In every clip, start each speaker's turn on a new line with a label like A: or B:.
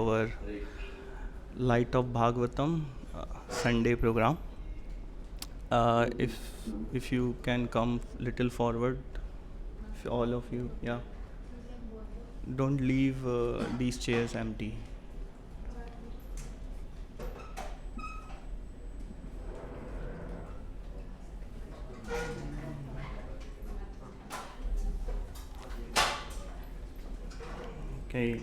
A: our Light of Bhagavatam Sunday program. If you can come little forward, if all of you, yeah. Don't leave these chairs empty. Okay.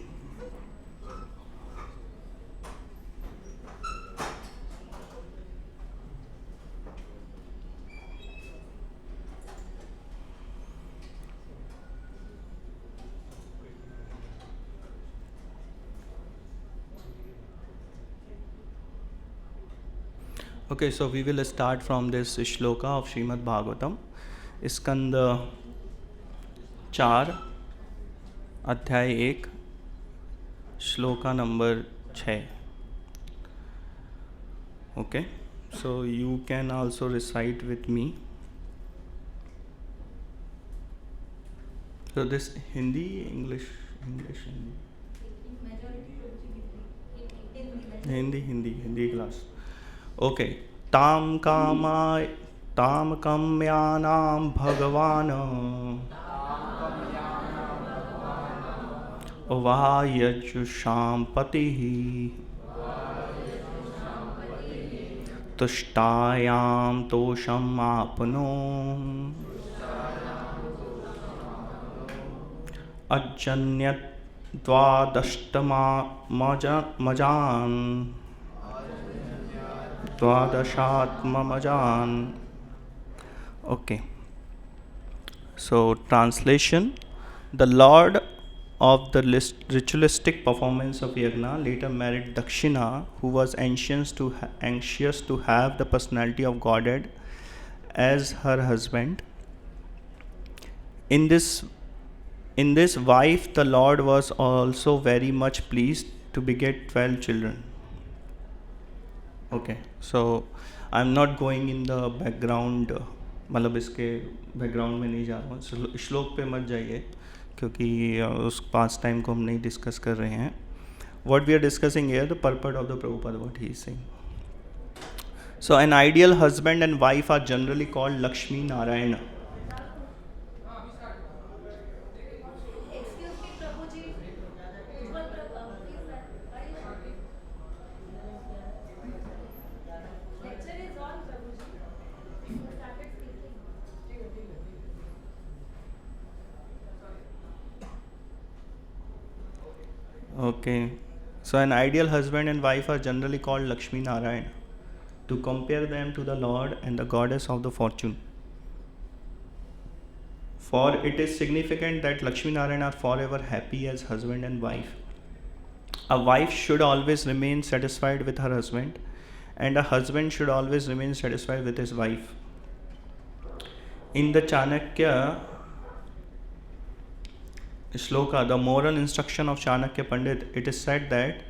A: Okay, so we will start from this shloka of Srimad Bhagavatam, स्कंद 4 अध्याय 1 shloka number 6. Okay, so you can also recite with me. So this Hindi, English, Hindi class. Okay. ताम काम्यानां भगवान वायजुषां पतिः तुष्टायां तोषम् आपनो अजन्यत् द्वादशात्मजान्. Okay. So translation: the Lord of the ritualistic performance of yajna later married Dakshina, who was anxious to have the personality of Godhead as her husband. In this wife, the Lord was also very much pleased to beget 12 children. Okay, so I am not going in the background, मतलब इसके background में नहीं जा रहा हूँ. श्लोक पे मत जाइए क्योंकि उस पास टाइम को हम नहीं डिस्कस कर रहे हैं. What we are discussing here, the purport of the Prabhupada, what he is saying. So an ideal husband and wife are generally called Lakshmi Narayana. Okay, so an ideal husband and wife are generally called Lakshmi Narayana to compare them to the Lord and the goddess of the fortune. For it is significant that Lakshmi Narayana are forever happy as husband and wife. A wife should always remain satisfied with her husband, and a husband should always remain satisfied with his wife. In the Chanakya Shloka, the moral instruction of Chanakya Pandit, it is said that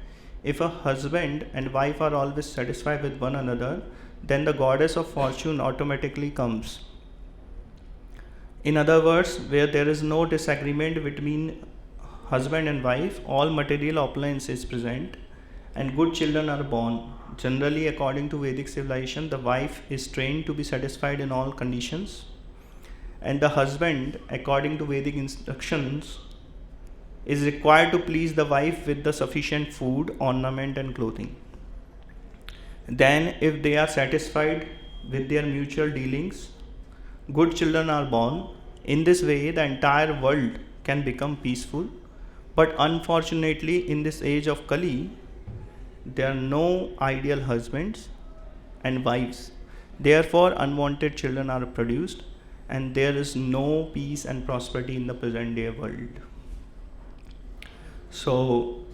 A: if a husband and wife are always satisfied with one another, then the goddess of fortune automatically comes. In other words, where there is no disagreement between husband and wife, all material opulence is present and good children are born. Generally, according to Vedic civilization, the wife is trained to be satisfied in all conditions, and the husband, according to Vedic instructions, is required to please the wife with the sufficient food, ornament and clothing. Then, if they are satisfied with their mutual dealings, good children are born. In this way, the entire world can become peaceful. But unfortunately, in this age of Kali, there are no ideal husbands and wives. Therefore, unwanted children are produced, and there is no peace and prosperity in the present day world. So,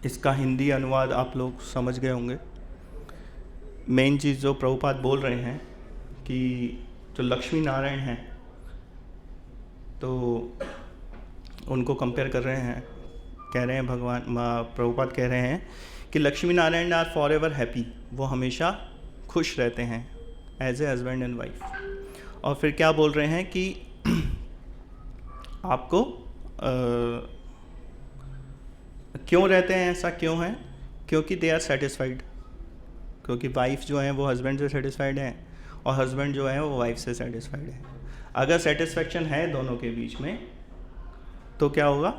A: इसका हिंदी अनुवाद आप लोग समझ गए होंगे. Main चीज़ जो प्रभुपाद बोल रहे हैं कि जो लक्ष्मी नारायण हैं तो उनको कंपेयर कर रहे हैं, कह रहे हैं भगवान प्रभुपाद कह रहे हैं कि Lakshmi Narayan are forever happy, वो हमेशा खुश रहते हैं as a husband and wife. और फिर क्या बोल रहे हैं कि आपको क्यों रहते हैं, ऐसा क्यों है? क्योंकि दे आर सेटिस्फाइड, क्योंकि वाइफ जो है वो हस्बैंड से सेटिस्फाइड है और हस्बैंड जो है वो वाइफ से सेटिस्फाइड है। अगर सेटिस्फेक्शन है दोनों के बीच में तो क्या होगा?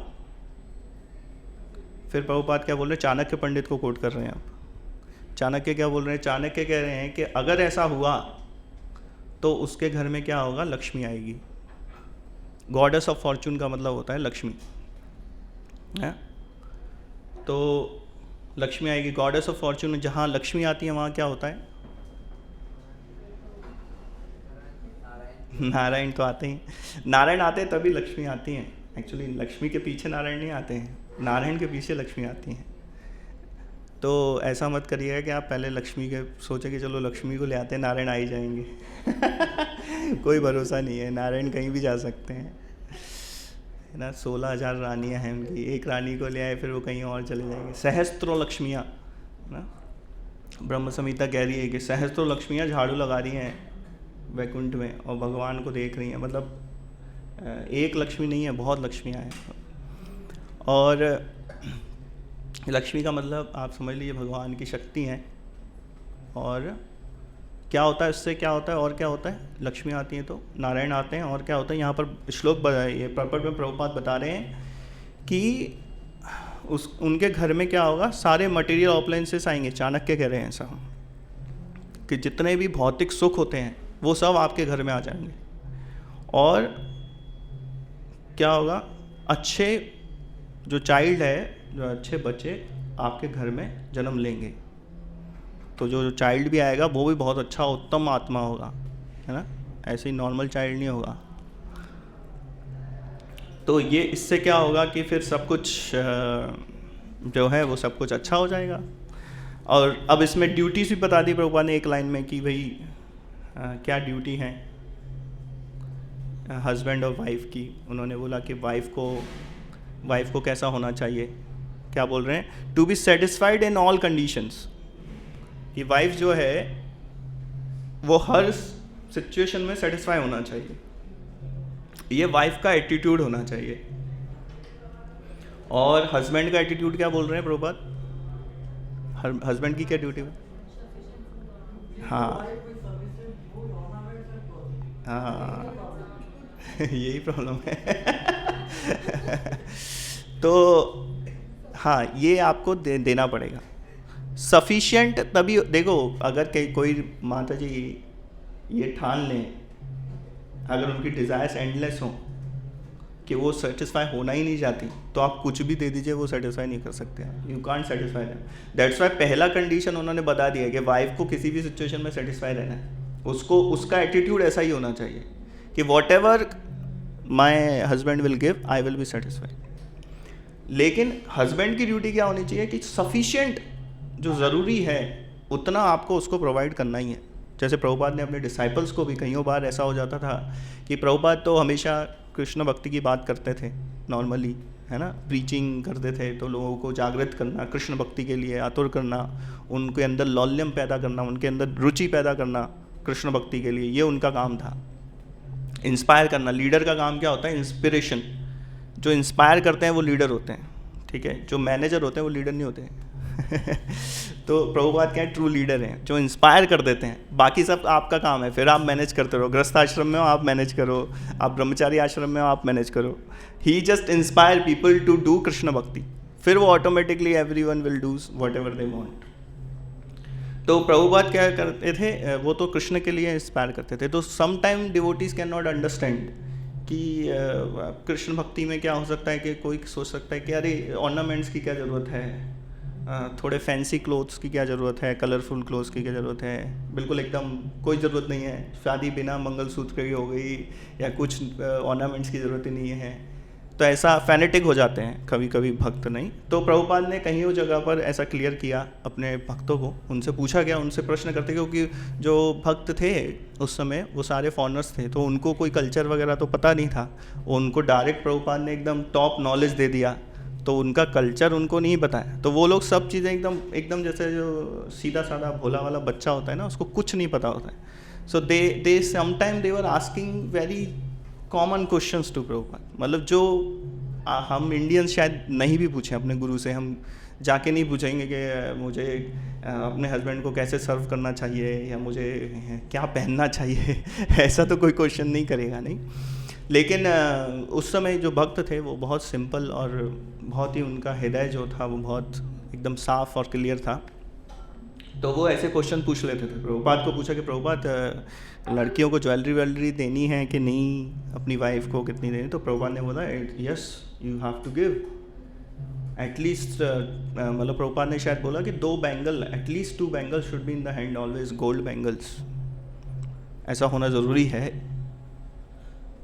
A: फिर प्रभुपाद क्या बोल रहे हैं? चाणक्य पंडित को कोट कर रहे हैं आप। चाणक्य क्या बोल रहे हैं? चाणक्य कह रहे हैं कि अगर ऐसा हुआ तो उसके घर में क्या होगा? लक्ष्मी आएगी। गॉडेस ऑफ फॉर्चून का मतलब होता है लक्ष्मी है? तो लक्ष्मी आएगी। गॉडेस ऑफ फॉर्चून में जहाँ लक्ष्मी आती है वहाँ क्या होता है? नारायण तो आते ही, नारायण आते हैं तभी लक्ष्मी आती हैं। एक्चुअली लक्ष्मी के पीछे नारायण नहीं आते हैं, नारायण के पीछे लक्ष्मी आती हैं। तो ऐसा मत करिएगा कि आप पहले लक्ष्मी के सोचे कि चलो लक्ष्मी को ले आते हैं, नारायण आ ही जाएंगे। कोई भरोसा नहीं है, नारायण कहीं भी जा सकते हैं, है ना। 16,000 रानियाँ हैं उनकी, एक रानी को ले आए फिर वो कहीं और चले जाएंगे। सहस्त्रों लक्ष्मियाँ ना, ब्रह्म संहिता कह रही है कि सहस्त्रों लक्ष्मियाँ झाड़ू लगा रही हैं वैकुंठ में और भगवान को देख रही हैं। मतलब एक लक्ष्मी नहीं है, बहुत लक्ष्मियाँ हैं। और लक्ष्मी का मतलब आप समझ लीजिए भगवान की शक्ति हैं। और क्या होता है इससे, क्या होता है और क्या होता है? लक्ष्मी आती है तो नारायण आते हैं और क्या होता है? यहाँ पर श्लोक ये पर्पट में प्रभुपाद बता रहे हैं कि उनके घर में क्या होगा? सारे मटेरियल अप्लायंसेस आएंगे। चाणक्य कह रहे हैं ऐसा कि जितने भी भौतिक सुख होते हैं वो सब आपके घर में आ जाएंगे। और क्या होगा? अच्छे जो चाइल्ड है, जो अच्छे बच्चे आपके घर में जन्म लेंगे। तो जो चाइल्ड भी आएगा वो भी बहुत अच्छा उत्तम आत्मा होगा, है ना। ऐसे ही नॉर्मल चाइल्ड नहीं होगा। तो ये इससे क्या होगा कि फिर सब कुछ जो है वो सब कुछ अच्छा हो जाएगा। और अब इसमें ड्यूटीज भी बता दी प्रभुपाद ने एक लाइन में कि भाई क्या ड्यूटी है हस्बैंड और वाइफ की। उन्होंने बोला कि वाइफ को कैसा होना चाहिए? क्या बोल रहे हैं? To be satisfied in all conditions. कि वाइफ जो है वो हर सिचुएशन में सेटिस्फाई होना चाहिए, ये वाइफ का एटीट्यूड होना चाहिए। और हस्बैंड का एटीट्यूड क्या बोल रहे हैं प्रभुपाद? हस्बैंड की क्या ड्यूटी है? हाँ हाँ यही प्रॉब्लम है। तो हाँ, ये आपको देना पड़ेगा सफिशिएंट। तभी देखो, अगर कोई माता जी ये ठान लें, अगर उनकी डिज़ायर्स एंडलेस हों कि वो सेटिस्फाई होना ही नहीं चाहती, तो आप कुछ भी दे दीजिए वो सेटिस्फाई नहीं कर सकते हैं। You can't satisfy them. That's why पहला कंडीशन उन्होंने बता दिया कि वाइफ को किसी भी सिचुएशन में सेटिस्फाई रहना है। उसको उसका एटीट्यूड ऐसा ही होना चाहिए कि what ever my husband will give I will be satisfied. लेकिन हस्बैंड की ड्यूटी क्या होनी चाहिए कि सफिशिएंट जो ज़रूरी है उतना आपको उसको प्रोवाइड करना ही है। जैसे प्रभुपाद ने अपने डिसाइपल्स को भी, कईयों बार ऐसा हो जाता था कि प्रभुपाद तो हमेशा कृष्ण भक्ति की बात करते थे नॉर्मली, है ना, प्रीचिंग करते थे, तो लोगों को जागृत करना, कृष्ण भक्ति के लिए आतुर करना, उनके अंदर लौल्यम पैदा करना, उनके अंदर रुचि पैदा करना कृष्ण भक्ति के लिए, ये उनका काम था। इंस्पायर करना, लीडर का काम क्या होता है? इंस्पिरेशन। जो इंस्पायर करते हैं वो लीडर होते हैं, ठीक है। जो मैनेजर होते हैं वो लीडर नहीं होते हैं। तो प्रभुपाद क्या है? ट्रू लीडर हैं, जो इंस्पायर कर देते हैं। बाकी सब आपका काम है, फिर आप मैनेज करते रहो। गृहस्थ आश्रम में हो आप मैनेज करो, आप ब्रह्मचारी आश्रम में हो आप मैनेज करो। He just inspire people to do Krishna bhakti, फिर वो automatically everyone will do whatever they want. तो प्रभुपाद क्या करते थे? वो तो कृष्ण के लिए इंस्पायर करते थे। तो some time devotees can not understand कि कृष्ण भक्ति में क्या हो सकता है कि कोई सोच सकता है कि अरे ऑर्नामेंट्स की क्या ज़रूरत है, थोड़े फैंसी क्लोथ्स की क्या ज़रूरत है, कलरफुल क्लोथ्स की क्या ज़रूरत है। बिल्कुल एकदम कोई ज़रूरत नहीं है, शादी बिना मंगलसूत्र की हो गई या कुछ ऑर्नामेंट्स की ज़रूरत ही नहीं है। तो ऐसा फैनेटिक हो जाते हैं कभी कभी भक्त। नहीं, तो प्रभुपाद ने कहीं जगह पर ऐसा क्लियर किया अपने भक्तों को। उनसे पूछा गया, उनसे प्रश्न करते, क्योंकि जो भक्त थे उस समय वो सारे फॉरेनर्स थे, तो उनको कोई कल्चर वगैरह तो पता नहीं था। उनको डायरेक्ट प्रभुपाद ने एकदम टॉप नॉलेज दे दिया, तो उनका कल्चर उनको नहीं बताया। तो वो लोग सब चीज़ें एकदम जैसे जो सीधा साधा भोला वाला बच्चा होता है ना, उसको कुछ नहीं पता होता है। So they sometime they were asking very common questions to Prabhupada. मतलब जो हम इंडियंस शायद नहीं भी पूछें अपने गुरु से, हम जाके नहीं पूछेंगे कि मुझे अपने हस्बैंड को कैसे सर्व करना चाहिए या मुझे क्या पहनना चाहिए ऐसा तो कोई क्वेश्चन नहीं करेगा, नहीं। लेकिन उस समय जो भक्त थे वो बहुत सिंपल और बहुत ही उनका हृदय जो था वो बहुत एकदम साफ और क्लियर था। तो वो ऐसे क्वेश्चन पूछ लेते थे। प्रभुपाद को पूछा कि प्रभुपाद लड़कियों को ज्वेलरी वेलरी देनी है कि नहीं, अपनी वाइफ को कितनी देनी। तो प्रभुपाद ने बोला yes you have to give at least, मतलब प्रभुपाद ने शायद बोला कि 2 bangle, at least 2 bangles should be in the hand always, gold bangles, ऐसा होना ज़रूरी है,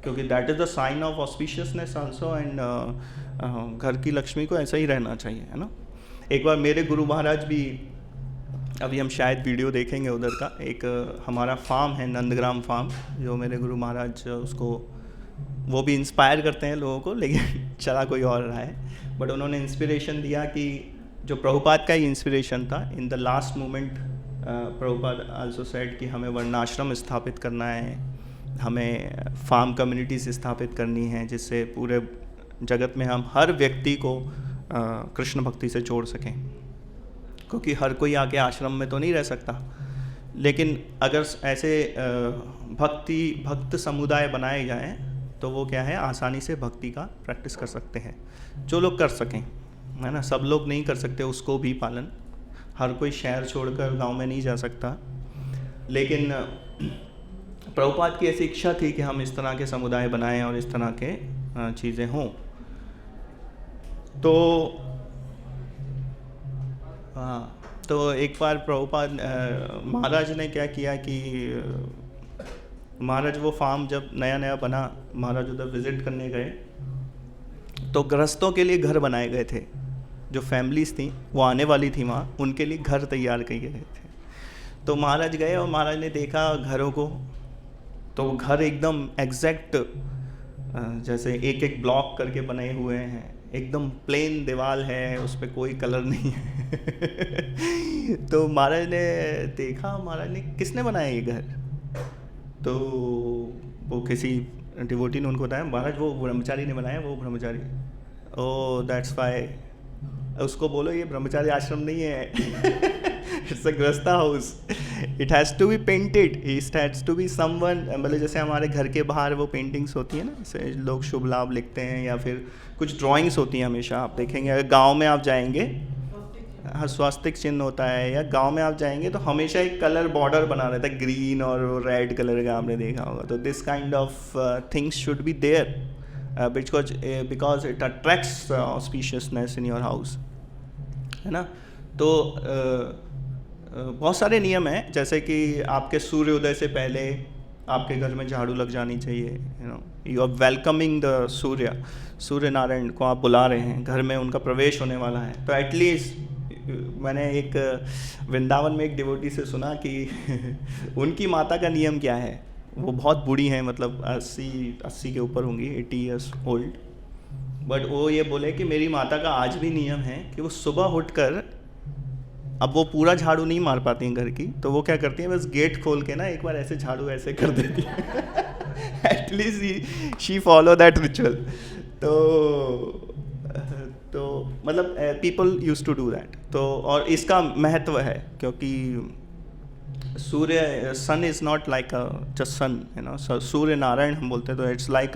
A: क्योंकि that is the sign of auspiciousness also, and घर की लक्ष्मी को ऐसा ही रहना चाहिए, है ना। एक बार मेरे गुरु महाराज भी, अभी हम शायद वीडियो देखेंगे उधर का, एक हमारा फार्म है नंदग्राम फार्म, जो मेरे गुरु महाराज उसको वो भी इंस्पायर करते हैं लोगों को, लेकिन चला कोई और रहा है। बट उन्होंने इंस्पिरेशन दिया कि जो प्रभुपाद का ही इंस्पिरेशन था, in the last moment Prabhupada also said कि हमें वर्णाश्रम स्थापित करना है, हमें फार्म कम्युनिटीज स्थापित करनी है, जिससे पूरे जगत में हम हर व्यक्ति को कृष्ण भक्ति से जोड़ सकें, क्योंकि हर कोई आके आश्रम में तो नहीं रह सकता। लेकिन अगर ऐसे भक्त समुदाय बनाए जाएं तो वो क्या है, आसानी से भक्ति का प्रैक्टिस कर सकते हैं, जो लोग कर सकें, है ना। सब लोग नहीं कर सकते उसको भी पालन, हर कोई शहर छोड़कर गांव में नहीं जा सकता। लेकिन प्रभुपाद की ऐसी इच्छा थी कि हम इस तरह के समुदाय बनाएं और इस तरह के चीज़ें हों। तो हाँ, तो एक बार प्रभुपाद महाराज ने क्या किया कि महाराज वो फार्म जब नया नया बना, महाराज उधर विज़िट करने गए, तो गृहस्थों के लिए घर बनाए गए थे, जो फैमिलीज थी वो आने वाली थी वहाँ, उनके लिए घर तैयार किए गए थे। तो महाराज गए और महाराज ने देखा घरों को, तो घर एकदम एग्जैक्ट जैसे एक एक ब्लॉक करके बने हुए हैं, एकदम प्लेन दीवार है, उस पर कोई कलर नहीं है। तो महाराज ने देखा, महाराज ने किसने बनाया ये घर, तो वो किसी डिवोटी ने उनको बताया, महाराज वो ब्रह्मचारी ने बनाया, वो ब्रह्मचारी। ओ दैट्स वाई, उसको बोलो ये ब्रह्मचारी आश्रम नहीं है, it's a grihastha house, it has to be painted, it has to be someone, मतलब जैसे हमारे घर के बाहर वो पेंटिंग्स होती है ना, जैसे लोग शुभ लाभ लिखते हैं, या फिर कुछ ड्राइंग्स होती हैं हमेशा, आप देखेंगे अगर गांव में आप जाएंगे, हाँ स्वास्तिक चिन्ह होता है, या गांव में आप जाएंगे तो हमेशा एक कलर बॉर्डर बना रहता है, ग्रीन और रेड कलर का, आपने देखा होगा। तो this kind of things should be there because it attracts auspiciousness in your house, है ना। तो बहुत सारे नियम हैं, जैसे कि आपके सूर्योदय से पहले आपके घर में झाड़ू लग जानी चाहिए, you are welcoming the Surya Narayan को आप बुला रहे हैं, घर में उनका प्रवेश होने वाला है। तो एटलीस्ट मैंने एक वृंदावन में एक डिवोटी से सुना कि उनकी माता का नियम क्या है, वो बहुत बूढ़ी हैं, मतलब 80 के ऊपर होंगी, 80 ईयर्स ओल्ड, बट वो ये बोले कि मेरी माता का आज भी नियम है कि वो सुबह उठकर, अब वो पूरा झाड़ू नहीं मार पाती हैं घर की, तो वो क्या करती हैं, बस गेट खोल के ना एक बार ऐसे झाड़ू ऐसे कर देती है। At least she follow that ritual. तो मतलब people use to do that. तो और इसका महत्व है, क्योंकि Surya, sun is not like a just sun, you know, Surya Narayan हम बोलते हैं, तो it's like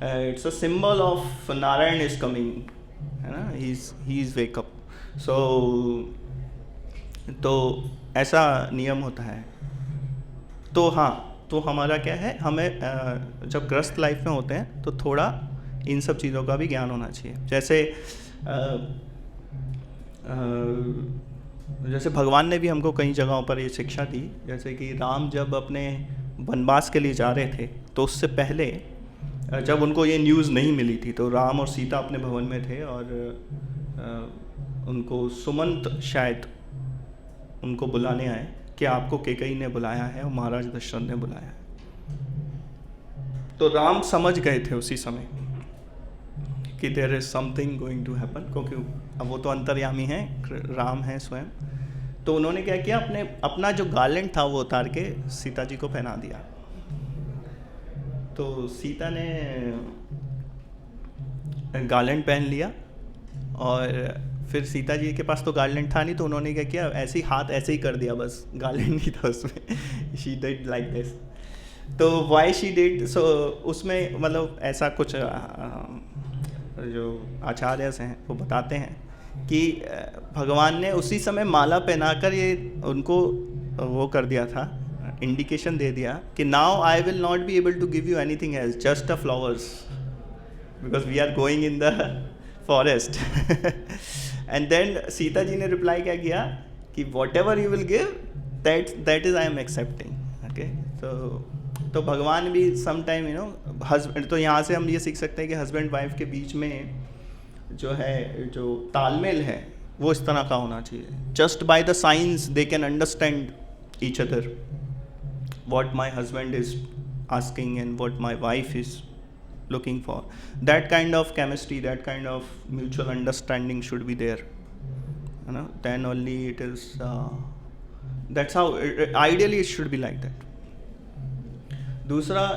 A: it's a symbol of Narayan is coming, है ना, ही इज़ वेकअप। सो तो ऐसा नियम होता है। तो हाँ, तो हमारा क्या है, हमें जब ग्रस्त लाइफ में होते हैं तो थोड़ा इन सब चीज़ों का भी ज्ञान होना चाहिए। जैसे भगवान ने भी हमको कई जगहों पर ये शिक्षा दी, जैसे कि राम जब अपने वनवास के लिए जा रहे थे, तो उससे पहले जब उनको ये न्यूज़ नहीं मिली थी, तो राम और सीता अपने भवन में थे और उनको सुमंत शायद उनको बुलाने आए कि आपको कैकेयी ने बुलाया है और महाराज दशरथ ने बुलाया है। तो राम समझ गए थे उसी समय कि there is something going to happen, क्योंकि अब वो तो अंतर्यामी हैं, राम हैं स्वयं। तो उन्होंने क्या किया, अपना जो गार्लेंड था वो उतार के सीता जी को पहना दिया। तो सीता ने गार्लैंड पहन लिया, और फिर सीता जी के पास तो गार्लैंड था नहीं, तो उन्होंने क्या किया, ऐसे ही हाथ ऐसे ही कर दिया, बस गार्लैंड नहीं था उसमें। She did like this. तो वाई शी डिड सो, उसमें मतलब ऐसा कुछ जो आचार्य हैं वो बताते हैं कि भगवान ने उसी समय माला पहनाकर ये उनको वो कर दिया था, इंडिकेशन दे दिया कि now I will not be able to give you anything else, just a flowers, because we are going in the forest. And then Sita ji ने रिप्लाई क्या किया कि whatever you will give, that is I am accepting. Okay, तो भगवान भी some time husband, तो यहाँ से हम ये सीख सकते हैं कि हस्बैंड वाइफ के बीच में जो है, जो तालमेल है वो इस तरह का होना चाहिए। Just by the science they can understand each other, what my husband is asking and what my wife is looking for. That kind of chemistry, that kind of mutual understanding should be there, then only it is that's how ideally it should be like that. दूसरा,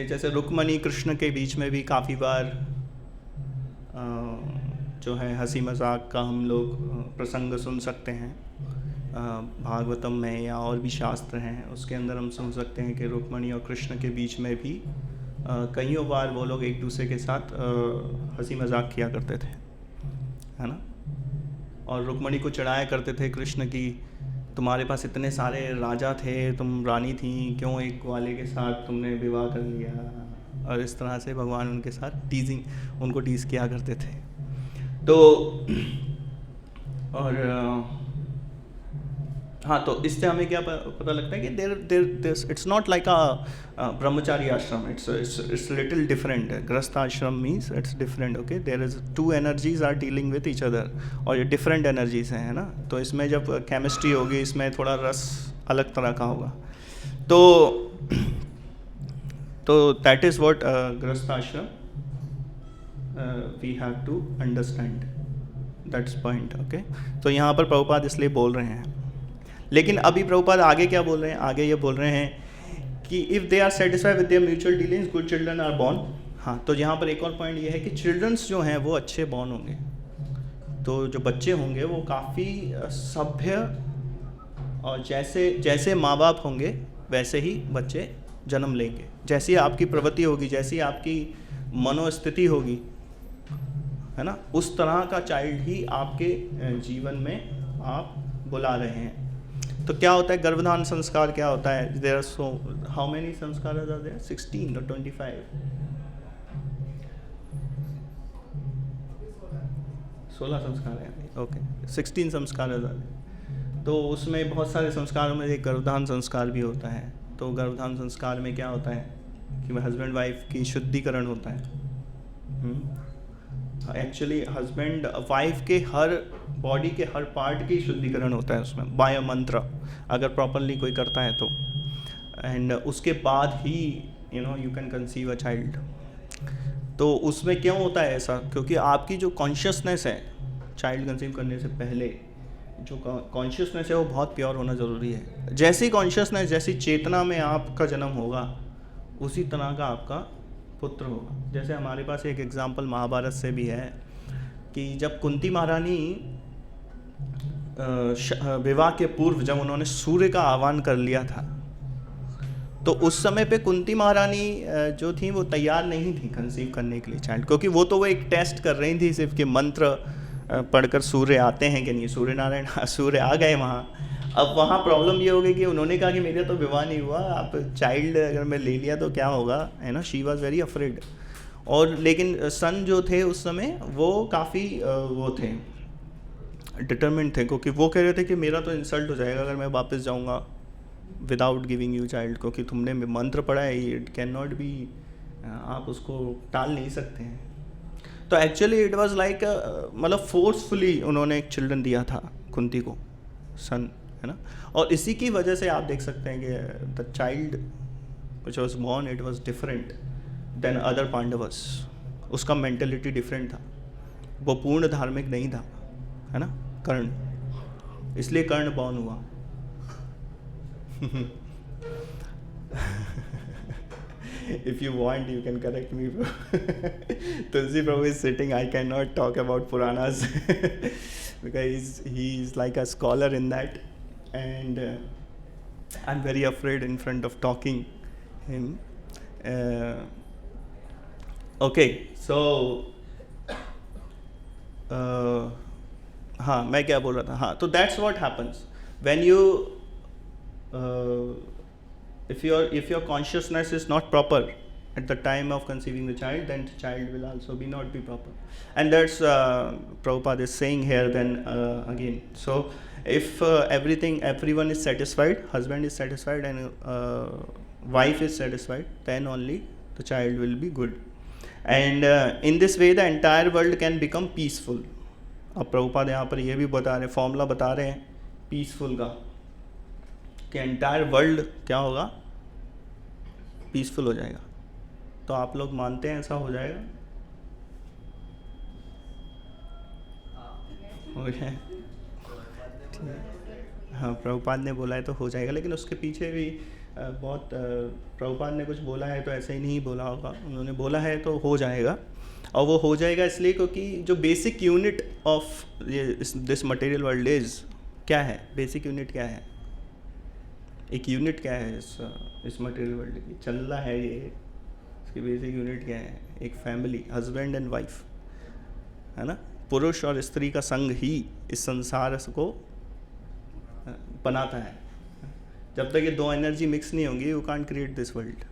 A: जैसे रुक्मणी कृष्ण के बीच में भी काफ़ी बार जो है हंसी मजाक का हम लोग प्रसंग सुन सकते हैं। भागवतम में या और भी शास्त्र हैं उसके अंदर हम सुन सकते हैं कि रुक्मणी और कृष्ण के बीच में भी कईयों बार वो लोग एक दूसरे के साथ हंसी मजाक किया करते थे, है ना। और रुक्मणी को चिढ़ाया करते थे कृष्ण की, तुम्हारे पास इतने सारे राजा थे, तुम रानी थी, क्यों एक वाले के साथ तुमने विवाह कर लिया। और इस तरह से भगवान उनके साथ टीजिंग, उनको टीज़ किया करते थे। तो और हाँ, तो इससे हमें क्या पता लगता है कि there it's not like a brahmachari ashram, it's little different. Grihastha ashram means it's different. Okay, there is two energies are dealing with each other, और ये डिफरेंट एनर्जीज हैं, है ना। तो इसमें जब केमिस्ट्री होगी, इसमें थोड़ा रस अलग तरह का होगा। तो that is what grihastha ashram we have to understand, that's point. Okay, तो यहाँ पर प्रभुपाद इसलिए बोल रहे हैं। लेकिन अभी प्रभुपाद आगे क्या बोल रहे हैं, आगे ये बोल रहे हैं कि if they are satisfied with their mutual dealings, good children are born. हाँ, तो यहाँ पर एक और पॉइंट ये है कि चिल्ड्रंस जो हैं वो अच्छे बॉर्न होंगे। तो जो बच्चे होंगे वो काफ़ी सभ्य, और जैसे माँ बाप होंगे वैसे ही बच्चे जन्म लेंगे। जैसी आपकी प्रवृत्ति होगी, जैसी आपकी मनोस्थिति होगी, है ना, उस तरह का चाइल्ड ही आपके जीवन में आप बुला रहे हैं। तो क्या होता है गर्भधान संस्कार, क्या होता है, there are so how many samskara are there, 16 or 25, 16 संस्कार है। ओके, 16 संस्कार है। तो उसमें बहुत सारे संस्कारों में एक गर्भधान संस्कार भी होता है। तो गर्भधान संस्कार में क्या होता है कि हस्बैंड वाइफ की शुद्धिकरण होता है। एक्चुअली हस्बैंड वाइफ के हर बॉडी के हर पार्ट की शुद्धिकरण होता है उसमें, बाय मंत्र, अगर प्रॉपरली कोई करता है तो। एंड उसके बाद he you can conceive a child. तो उसमें क्यों होता है ऐसा, क्योंकि आपकी जो कॉन्शियसनेस है चाइल्ड कंसीव करने से पहले, जो कॉन्शियसनेस है वो बहुत प्योर होना ज़रूरी है। जैसी कॉन्शियसनेस, जैसी चेतना में आपका जन्म होगा, उसी तरह का आपका पुत्र होगा। जैसे हमारे पास एक एग्जाम्पल महाभारत से भी है कि जब कुंती महारानी विवाह के पूर्व जब उन्होंने सूर्य का आह्वान कर लिया था, तो उस समय पे कुंती महारानी जो थी वो तैयार नहीं थी कंसीव करने के लिए चाइल्ड, क्योंकि वो एक टेस्ट कर रही थी सिर्फ कि मंत्र पढ़कर सूर्य आते हैं कि नहीं। सूर्य नारायण सूर्य आ गए वहाँ। अब वहाँ प्रॉब्लम ये हो गई कि उन्होंने कहा कि मेरा तो विवाह नहीं हुआ, आप चाइल्ड अगर मैं ले लिया तो क्या होगा, है ना। She was very afraid. और लेकिन सन जो थे उस समय वो काफ़ी वो थे, डिटरमिन्ड थे, क्योंकि वो कह रहे थे कि मेरा तो इंसल्ट हो जाएगा अगर मैं वापस जाऊँगा विदाउट गिविंग यू चाइल्ड, क्योंकि तुमने मंत्र पढ़ा है, इट कैन नॉट बी, आप उसको टाल नहीं सकते हैं। तो एक्चुअली इट वाज लाइक मतलब फोर्सफुली उन्होंने एक चिल्ड्रन दिया था कुंती को, सन, है ना। और इसी की वजह से आप देख सकते हैं कि the child which was born, it was different than other Pandavas. उसका मेंटेलिटी डिफरेंट था, वो पूर्ण धार्मिक नहीं था, है ना, कर्ण, इसलिए कर्ण बोर्न हुआ। If you want, you can correct me, bro. Tulsi Prabhu is sitting. I cannot talk about Puranas because he's like a scholar in that, and I'm very afraid in front of talking him. Okay, so हाँ मैं क्या बोल रहा था, हाँ तो that's what happens when you if your consciousness is not proper at the time of conceiving the child, then the child will also be not be proper, and that's Prabhupada is saying here then again. So if everyone is satisfied, husband is satisfied and wife is satisfied, then only the child will be good, and in this way the entire world can become peaceful. अब प्रभुपाद यहाँ पर ये भी बता रहे, formula बता रहे हैं पीसफुल का, कि एंटायर वर्ल्ड क्या होगा, पीसफुल हो जाएगा. तो आप लोग मानते हैं ऐसा हो जाएगा? हो जाए, हाँ प्रभुपाद ने बोला है तो हो जाएगा, लेकिन उसके पीछे भी बहुत प्रभुपाद ने कुछ बोला है तो ऐसे ही नहीं बोला होगा, उन्होंने बोला है तो हो जाएगा. और वो हो जाएगा इसलिए क्योंकि जो basic unit of this material world is क्या है, बेसिक यूनिट क्या है, एक यूनिट क्या है इस मटेरियल वर्ल्ड की, चल रहा है ये, इसकी बेसिक यूनिट क्या है, एक फैमिली, हस्बैंड एंड वाइफ, है ना. पुरुष और स्त्री का संग ही इस संसार को बनाता है. जब तक ये दो एनर्जी मिक्स नहीं होंगी, you can't create this world,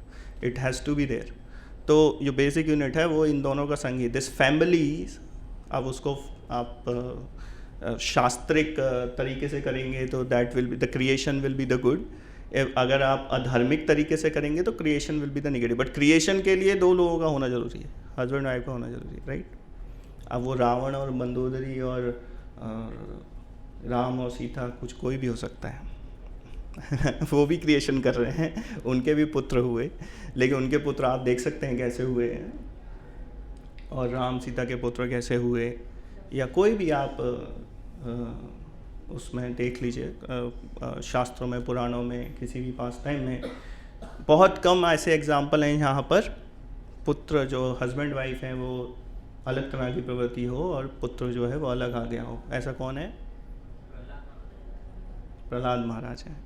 A: it has to be there. तो जो बेसिक यूनिट है वो इन दोनों का संग ही, दिस फैमिली. अब उसको आप शास्त्रिक तरीके से करेंगे तो that will be the creation will be the good. अगर आप अधार्मिक तरीके से करेंगे तो creation will be the negative. But creation के लिए दो लोगों का होना जरूरी है, हस्बैंड वाइफ का होना जरूरी है, राइट. अब वो रावण और मंदोदरी और राम और सीता कुछ कोई भी हो सकता है. वो भी क्रिएशन कर रहे हैं, उनके भी पुत्र हुए, लेकिन उनके पुत्र आप देख सकते हैं कैसे हुए हैं, और राम सीता के पुत्र कैसे हुए, या कोई भी आप उसमें देख लीजिए, शास्त्रों में, पुराणों में, किसी भी पास टाइम में बहुत कम ऐसे एग्जाम्पल हैं यहाँ पर पुत्र जो हस्बैंड वाइफ हैं वो अलग तरह की प्रवृत्ति हो और पुत्र जो है वो अलग आ गया हो. ऐसा कौन है? प्रहलाद महाराज हैं.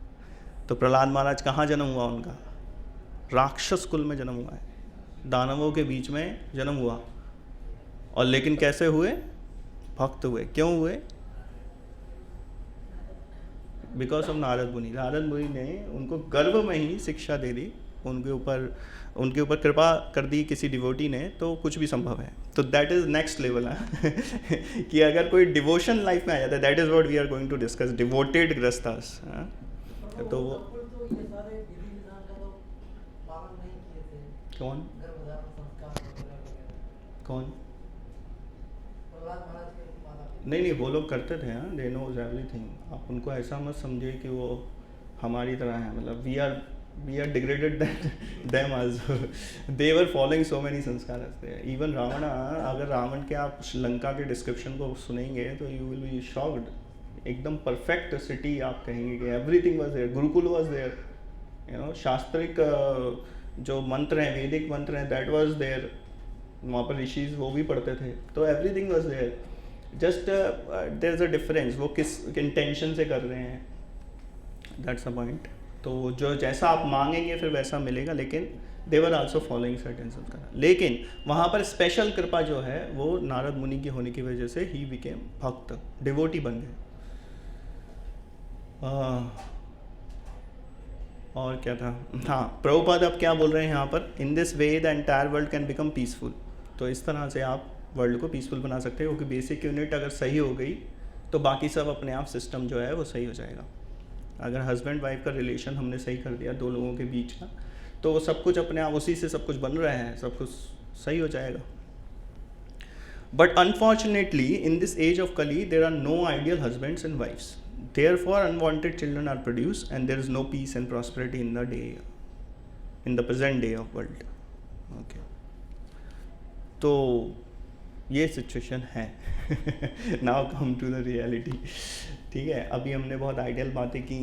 A: तो प्रहलाद महाराज कहाँ जन्म हुआ उनका? राक्षस कुल में जन्म हुआ है, दानवों के बीच में जन्म हुआ. और लेकिन कैसे हुए? भक्त हुए. क्यों हुए? बिकॉज ऑफ नारद मुनि. नारद मुनि ने उनको गर्भ में ही शिक्षा दे दी, उनके ऊपर कृपा कर दी किसी डिवोटी ने, तो कुछ भी संभव है. तो दैट इज नेक्स्ट लेवल है कि अगर कोई डिवोशन लाइफ में आ जाता है, that is what we are going to discuss, devoted गृहस्थास. तो वो कौन नहीं, वो लोग करते थे. हाँ, दे नोज एवरीथिंग. आप उनको ऐसा मत समझिए कि वो हमारी तरह है, मतलब we are degraded them also. They were following so many samskara. Even Ravana, अगर रावण के आप श्रीलंका के डिस्क्रिप्शन को सुनेंगे तो यू विल बी शॉक्ड. एकदम परफेक्ट सिटी आप कहेंगे कि everything was there, gurukul was there, you know, शास्त्रिक जो मंत्र हैं, वैदिक मंत्र हैं, दैट वाज देयर. वहाँ पर ऋषिज वो भी पढ़ते थे, तो everything was there. Just there is a difference, वो किस इंटेंशन से कर रहे हैं, दैट्स अ पॉइंट. तो जो जैसा आप मांगेंगे फिर वैसा मिलेगा, लेकिन दे वर आल्सो फॉलोइंग सर्टेन संस्कार. लेकिन वहाँ पर स्पेशल कृपा जो है वो नारद मुनि की होने की वजह से ही बिकेम भक्त, डिवोटी बन गए. और क्या था, हाँ प्रभुपाद अब क्या बोल रहे हैं यहाँ पर, in this way the entire world can become peaceful. तो इस तरह से आप वर्ल्ड को पीसफुल बना सकते हैं, क्योंकि बेसिक यूनिट अगर सही हो गई तो बाकी सब अपने आप सिस्टम जो है वो सही हो जाएगा. अगर हस्बैंड वाइफ का रिलेशन हमने सही कर दिया दो लोगों के बीच का, तो वो सब कुछ अपने आप उसी से सब कुछ बन रहा है, सब कुछ सही हो जाएगा. But unfortunately in this age of Kali there are no ideal husbands and wives. Therefore, unwanted children are produced, and there is no peace and prosperity in the present day of world. Okay. तो ये situation है. Now come to the reality. ठीक है, अभी हमने बहुत ideal बातें की,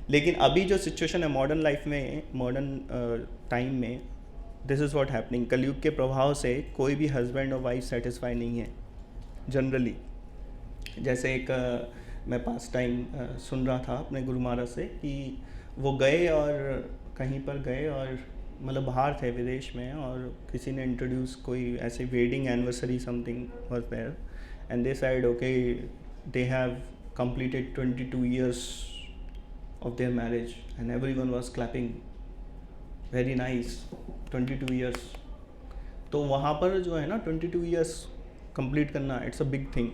A: लेकिन अभी जो सिचुएशन है मॉडर्न लाइफ में, मॉडर्न टाइम में, दिस इज़ वॉट हैपनिंग। कलयुग के प्रभाव से कोई भी हस्बैंड और वाइफ सेटिस्फाई नहीं है जनरली। जैसे एक मैं पास टाइम सुन रहा था अपने गुरु महाराज से कि वो गए और कहीं पर गए और मतलब बाहर थे विदेश में, और किसी ने इंट्रोड्यूस कोई ऐसे wedding anniversary something was there and they said okay they have completed 22 years of their marriage and everyone was clapping, very nice, 22 years। तो वहाँ पर जो है ना 22 years कंप्लीट करना इट्स अ बिग थिंग।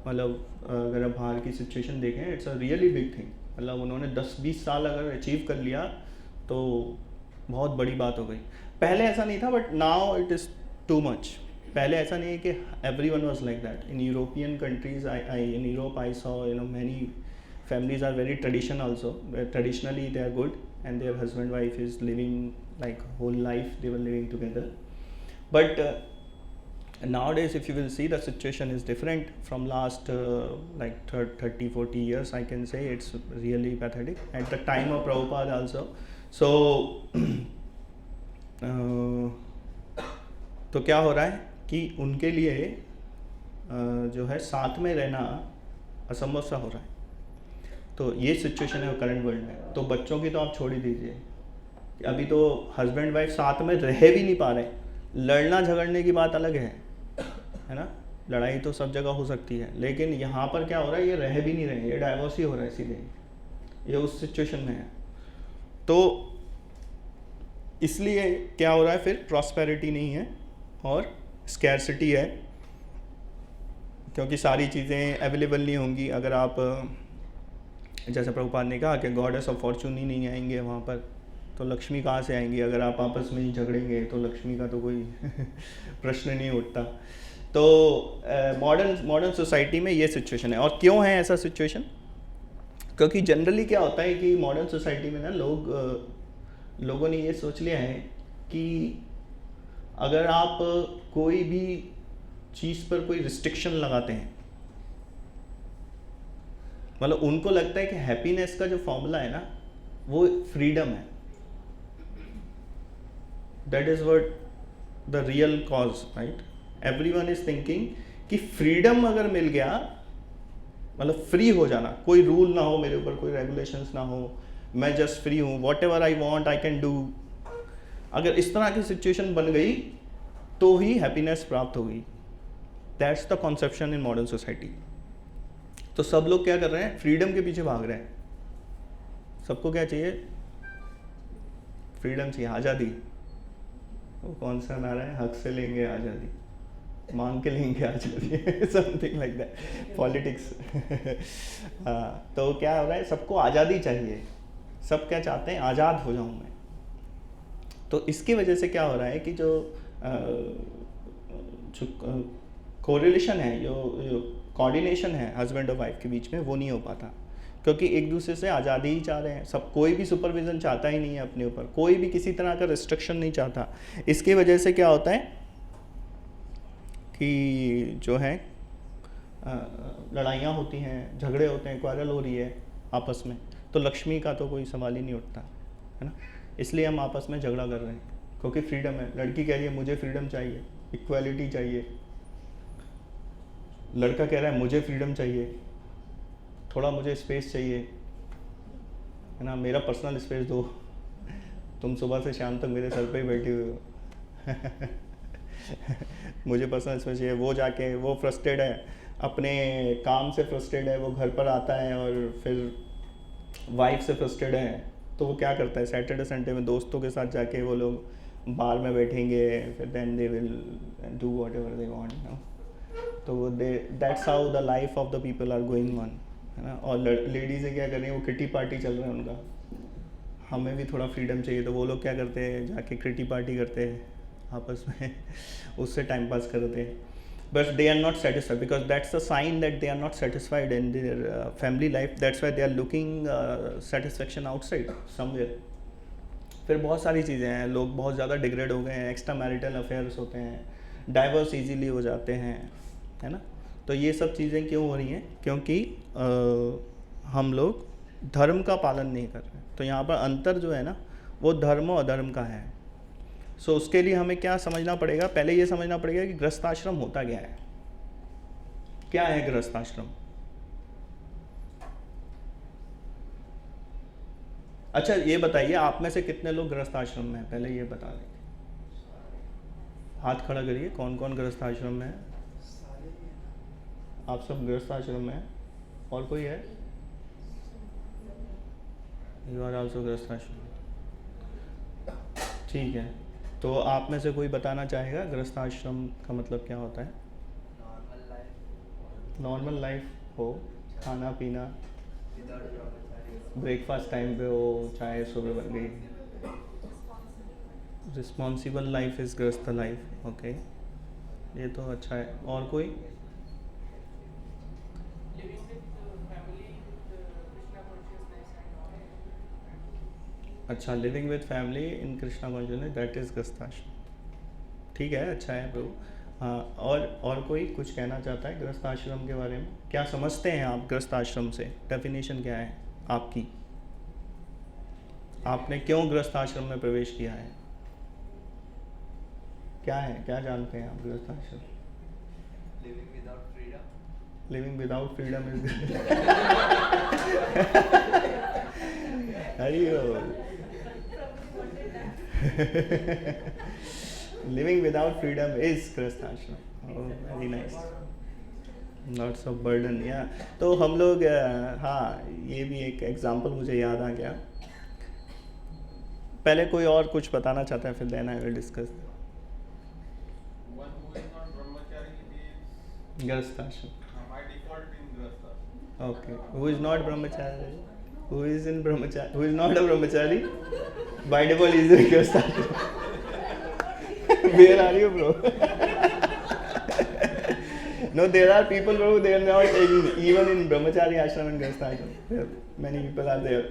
A: मतलब अगर आप बाहर की सिचुएशन देखें it's a really big thing. मतलब उन्होंने 10-20 साल अगर अचीव कर लिया तो बहुत बड़ी बात हो गई। पहले ऐसा नहीं था but now it is too much. पहले ऐसा नहीं है कि everyone was like that. In European countries, in Europe I saw many families are very traditional also. Traditionally they are good and their husband wife is living like whole life they were living together. But nowadays if you will see the situation is different from last like 30-40 years I can say. It's really pathetic. At the time of Prabhupada also. So तो क्या हो रहा है कि उनके लिए जो है साथ में रहना असंभव सा हो रहा है। तो ये सिचुएशन है करंट वर्ल्ड में। तो बच्चों की तो आप छोड़ ही दीजिए, अभी तो हस्बैंड वाइफ साथ में रह भी नहीं पा रहे। लड़ना झगड़ने की बात अलग है ना, लड़ाई तो सब जगह हो सकती है, लेकिन यहाँ पर क्या हो रहा है, ये रह भी नहीं रहे, ये डाइवोर्स ही हो रहा है सीधे, ये उस सिचुएशन में है। तो इसलिए क्या हो रहा है, फिर प्रॉस्पेरिटी नहीं है और स्कैरसिटी है, क्योंकि सारी चीज़ें अवेलेबल नहीं होंगी। अगर आप जैसे प्रभुपाद ने कहा कि गॉडेस ऑफ फॉर्चून ही नहीं आएंगे वहाँ पर, तो लक्ष्मी कहाँ से आएंगी? अगर आप आपस में ही झगड़ेंगे तो लक्ष्मी का तो कोई प्रश्न नहीं उठता। तो मॉडर्न सोसाइटी में ये सिचुएशन है। और क्यों है ऐसा सिचुएशन? क्योंकि जनरली क्या होता है कि मॉडर्न सोसाइटी में ना लोगों ने ये सोच लिया है कि अगर आप कोई भी चीज़ पर कोई रिस्ट्रिक्शन लगाते हैं, मतलब उनको लगता है कि हैप्पीनेस का जो फॉर्मूला है ना वो फ्रीडम है। That is what the real cause, right? Everyone is thinking कि फ्रीडम अगर मिल गया, मतलब फ्री हो जाना, कोई रूल ना हो मेरे ऊपर, कोई रेगुलेशंस ना हो, मैं जस्ट फ्री हूँ, what ever I want I can do. अगर इस तरह की सिचुएशन बन गई तो ही हैप्पीनेस प्राप्त होगी। That's the conception in modern society. तो सब लोग क्या कर रहे हैं, फ्रीडम के पीछे भाग रहे हैं। सबको क्या चाहिए? फ्रीडम चाहिए, आज़ादी। वो कौन सा नारा है, हक से लेंगे आज़ादी, मांग के लेंगे आज़ादी, समथिंग लाइक दैट, पॉलिटिक्स। तो क्या हो रहा है, सबको आज़ादी चाहिए, सब क्या चाहते हैं, आज़ाद हो जाऊं मैं। तो इसकी वजह से क्या हो रहा है कि जो कोरिलेशन है, जो कोऑर्डिनेशन है हस्बैंड और वाइफ के बीच में, वो नहीं हो पाता, क्योंकि एक दूसरे से आज़ादी ही चाह रहे हैं सब। कोई भी सुपरविज़न चाहता ही नहीं है अपने ऊपर, कोई भी किसी तरह का रिस्ट्रिक्शन नहीं चाहता। इसकी वजह से क्या होता है कि जो है लड़ाइयाँ होती हैं, झगड़े होते हैं, क्वारल हो रही है आपस में, तो लक्ष्मी का तो कोई सवाल ही नहीं उठता, है ना। इसलिए हम आपस में झगड़ा कर रहे हैं, क्योंकि फ्रीडम है। लड़की कह रही है मुझे फ्रीडम चाहिए, इक्वालिटी चाहिए, लड़का कह रहा है मुझे फ्रीडम चाहिए, थोड़ा मुझे स्पेस चाहिए, है ना, मेरा पर्सनल स्पेस दो, तुम सुबह से शाम तक मेरे सर पे ही बैठे हुए हो। मुझे पर्सनल स्पेस चाहिए। वो जाके वो फ्रस्ट्रेट है, अपने काम से फ्रस्ट्रेट है, वो घर पर आता है और फिर वाइफ से फ्रस्ट्रेट है, तो वो क्या करता है, सैटरडे संडे में दोस्तों के साथ जाके वो लोग बार में बैठेंगे, फिर then they will do whatever they want, no. तो that's how the life of the people are going on, है ना। और लेडीज़ें क्या कर रही हैं, वो किटी पार्टी चल रहा है उनका, हमें भी थोड़ा फ्रीडम चाहिए, तो वो लोग क्या करते हैं, जाके किटी पार्टी करते हैं आपस में, उससे टाइम पास करते हैं। But they are not satisfied, because that's a sign that they are not satisfied in their family life. That's why they are looking satisfaction outside somewhere. फिर बहुत सारी चीज़ें हैं, लोग बहुत ज़्यादा डिग्रेड हो गए हैं, एक्स्ट्रा मैरिटल अफेयर्स होते हैं, डाइवर्स ईजीली हो जाते हैं, है ना। तो ये सब चीज़ें क्यों हो रही हैं? क्योंकि हम लोग धर्म का पालन नहीं कर रहे। तो यहाँ पर अंतर जो है ना, वो धर्म और अधर्म का है। सो उसके लिए हमें क्या समझना पड़ेगा, पहले ये समझना पड़ेगा कि गृहस्थाश्रम होता क्या है गृहस्थाश्रम। अच्छा ये बताइए, आप में से कितने लोग गृहस्थाश्रम में हैं, पहले ये बता दें। हाथ खड़ा करिए, कौन कौन गृहस्थाश्रम में है। आप सब गृहस्थाश्रम में हैं, और कोई है? यू आर आल्सो गृहस्थाश्रम। ठीक है, तो आप में से कोई बताना चाहेगा गृहस्थाश्रम का मतलब क्या होता है? नॉर्मल लाइफ हो, खाना पीना, ब्रेकफास्ट टाइम पे हो, चाय सुबह बन गई। रिस्पॉन्सिबल लाइफ इज़ गृहस्थ लाइफ। ओके, ये तो अच्छा है। और कोई? अच्छा, living with family in Krishna consciousness, that is गृहस्थाश्रम। ठीक है, अच्छा है प्रभु। हाँ, और कोई कुछ कहना चाहता है गृहस्थ आश्रम के बारे में? क्या समझते हैं आप गृहस्थ आश्रम से? डेफिनेशन क्या है आपकी? आपने क्यों गृहस्थ आश्रम में प्रवेश किया है? क्या है, क्या जानते हैं आप grihastha ashram? Living without freedom is हरि living without freedom is grihastha ashram. Very nice, knots of burden. या तो हम लोग हाँ, ये भी एक एग्जांपल मुझे याद आ गया। पहले कोई और कुछ बताना चाहता है, फिर देन आई विल डिस्कस। गृहस्थ आश्रम। Okay, who is not brahmachari? Who is in brahmachari? Who is not a brahmachari? By default is a grihastha. Where are you, bro? No, there are people, bro. They are not even in brahmachari ashram and grihastha ashram. Many people are there.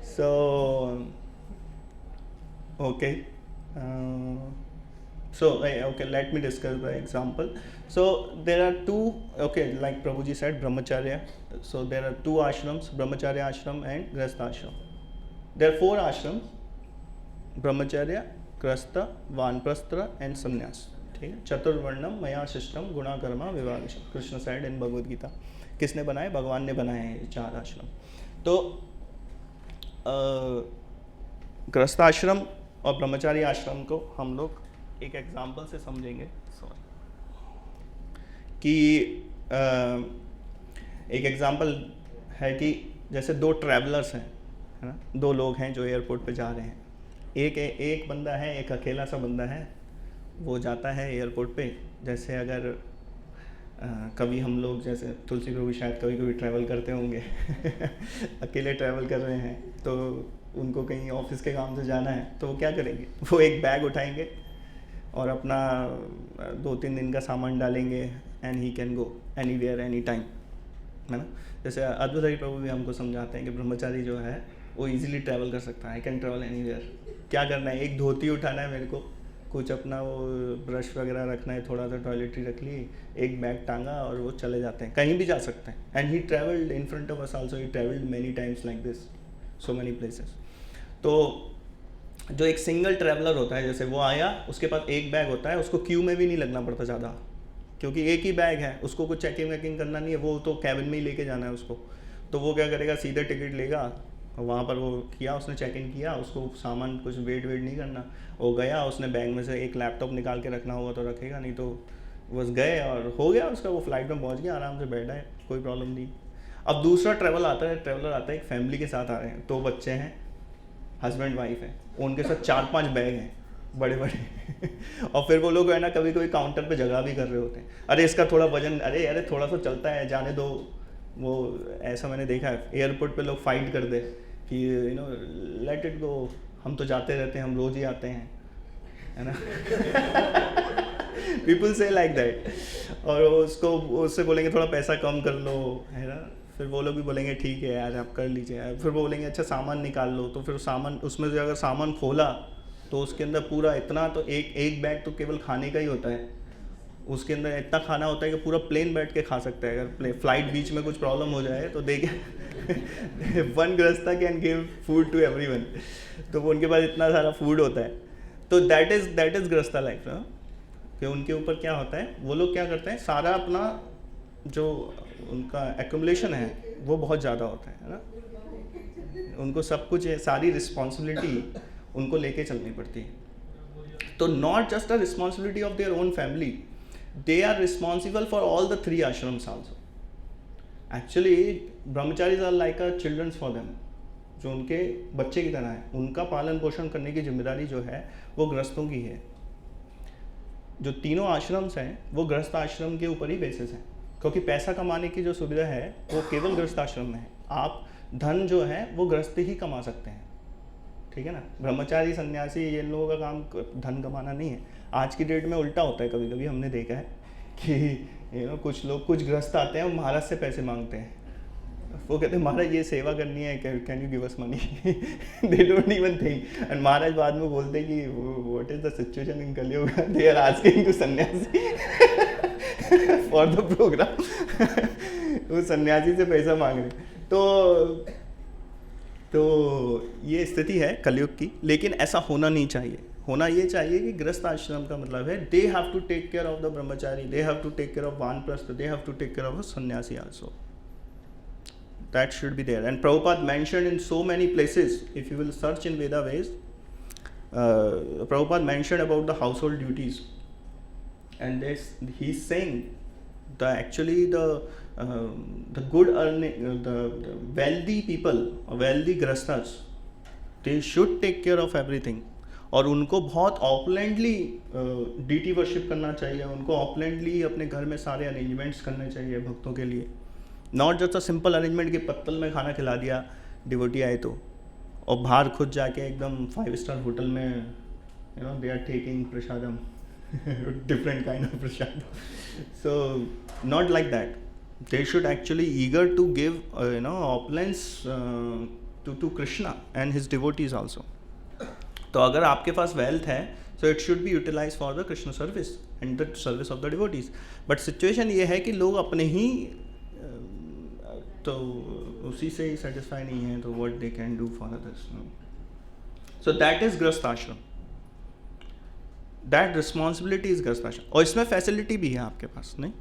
A: So, okay. Okay, let me discuss the example. So there are two, okay, like Prabhuji said, brahmacharya. So there are two ashrams, brahmacharya ashram and grihastha ashram. There are four ashrams: brahmacharya, grihastha, vanprasthra and sannyas. ठीक है, चतुर्वर्णम मया system गुणा Karma विभागशम, Krishna side इन भगवद गीता। किसने बनाए? भगवान ने बनाए हैं ये चार आश्रम। तो गृहस्थ आश्रम और ब्रह्मचारी आश्रम को हम लोग एक एग्जाम्पल से समझेंगे। कि एक एग्जाम्पल है कि जैसे दो ट्रैवलर्स हैं, है ना, दो लोग हैं जो एयरपोर्ट पे जा रहे हैं। एक बंदा है, एक अकेला सा बंदा है, वो जाता है एयरपोर्ट पे। जैसे अगर कभी हम लोग, जैसे तुलसी प्रभु शायद कभी कभी ट्रैवल करते होंगे अकेले ट्रैवल कर रहे हैं, तो उनको कहीं ऑफिस के काम से जाना है, तो वो क्या करेंगे? वो एक बैग उठाएंगे और अपना 2-3 दिन का सामान डालेंगे, and he can go anywhere any time, है ना। जैसे अद्वैत हरि प्रभु भी हमको समझाते हैं कि ब्रह्मचारी जो है वो इजीली ट्रैवल कर सकता है, आई कैन ट्रैवल एनीवेयर। क्या करना है? एक धोती उठाना है मेरे को, कुछ अपना वो ब्रश वगैरह रखना है, थोड़ा सा टॉयलेटरी रख ली, एक बैग टांगा और वो चले जाते हैं, कहीं भी जा सकते हैं। And he travelled in front of us also, he travelled many times like this, so many places. तो जो एक सिंगल ट्रैवलर होता है, जैसे वो आया, उसके पास एक बैग होता है, उसको क्यू में भी नहीं लगना पड़ता ज़्यादा, क्योंकि एक ही बैग है, उसको कुछ चेकिंग वेकिंग करना नहीं है, वो तो कैबिन में ही लेके जाना है उसको। तो वो क्या करेगा? सीधे टिकट लेगा, वहाँ पर वो किया, उसने चेक इन किया, उसको सामान कुछ वेट नहीं करना, वो गया, उसने बैग में से एक लैपटॉप निकाल के रखना होगा तो रखेगा, नहीं तो बस गए और हो गया उसका, वो फ्लाइट में पहुँच गया, आराम से बैठा है, कोई प्रॉब्लम नहीं। अब दूसरा ट्रैवलर आता है एक फैमिली के साथ आ रहे हैं, 2 बच्चे हैं, हस्बैंड वाइफ है, उनके साथ 4-5 बैग हैं बड़े बड़े और फिर वो लोग है ना, कभी काउंटर पे जगह भी कर रहे होते हैं, अरे इसका थोड़ा वजन, अरे थोड़ा सा चलता है, जाने दो। वो ऐसा मैंने देखा है एयरपोर्ट पे, लोग फाइट कर दे कि लेट इट गो, हम तो जाते रहते हैं, हम रोज़ ही आते हैं, है ना पीपल से लाइक दैट। और उससे बोलेंगे थोड़ा पैसा कम कर लो, है ना, फिर वो लोग भी बोलेंगे ठीक है यार आप कर लीजिए, फिर वो बोलेंगे अच्छा सामान निकाल लो, तो फिर सामान, उसमें से अगर सामान खोला तो उसके अंदर पूरा इतना, तो एक बैग तो केवल खाने का ही होता है, उसके अंदर इतना खाना होता है कि पूरा प्लेन बैठ के खा सकता है। अगर फ्लाइट बीच में कुछ प्रॉब्लम हो जाए तो देखिए one grihastha can give food to everyone, तो वो उनके पास इतना सारा फूड होता है। तो दैट इज़ गृहस्था लाइफ ना, कि उनके ऊपर क्या होता है, वो लोग क्या करते हैं, सारा अपना जो उनका एक्यूमुलेशन है वो बहुत ज़्यादा होता है ना, उनको सब कुछ सारी रिस्पॉन्सिबिलिटी उनको लेके चलनी पड़ती है। तो not just a responsibility of their own family, they are responsible for all the 3 ashrams also. Actually brahmacharis are like a childrens for them, जो उनके बच्चे की तरह है। उनका पालन पोषण करने की जिम्मेदारी जो है वो गृहस्थों की है। जो तीनों आश्रम्स हैं वो गृहस्थ आश्रम के ऊपर ही बेसिस है, क्योंकि पैसा कमाने की जो सुविधा है वो केवल गृहस्थ आश्रम में है। आप धन जो है वो गृहस्थ ही कमा सकते हैं, ठीक है ना। ब्रह्मचारी सन्यासी ये लोगों का काम धन कमाना नहीं है। आज की डेट में उल्टा होता है, कभी कभी हमने देखा है कि कुछ लोग, कुछ गृहस्थ आते हैं और महाराज से पैसे मांगते हैं। वो कहते हैं महाराज ये सेवा करनी है, can you give us money, they don't even think. And Maharaj बाद में बोलते हैं कि what is the situation in Kaliyuga, they are asking to sannyasi for the program. वो सन्यासी से पैसा मांग रहे। तो ये स्थिति है कलयुग की, लेकिन ऐसा होना नहीं चाहिए। होना ये चाहिए कि गृहस्थ आश्रम का मतलब है they have to take care of the brahmachari, they have to take care of vanaprastha, they have to take care of a sannyasi also. That should be there. And Prabhupada mentioned in so many places, if you will search in Veda ways, Prabhupada mentioned about the household duties, and he's saying the good earning, the wealthy people, wealthy grasthas, they should take care of everything. और उनको बहुत ऑपलेंटली deity worship करना चाहिए, उनको ऑपलेंटली अपने घर में सारे अरेंजमेंट्स करने चाहिए भक्तों के लिए। Not just a simple arrangement कि पत्तल में खाना खिला दिया डिवोटी आए तो, और बाहर खुद जाके एकदम 5 स्टार होटल में they are taking prasadam, different kind of prasadam. So not like that, they should actually eager to give opulence to Krishna and his devotees also. तो अगर आपके पास वेल्थ है so it should be utilize for the Krishna service and the service of the devotees. But situation ये है कि लोग अपने ही तो उसी से ही सेटिस्फाई नहीं है, तो what they can do for others. So that is grihastha आश्रम, दैट रिस्पॉन्सिबिलिटी इज गृहस्थ आश्रम। और इसमें फैसिलिटी भी है आपके पास, नहीं।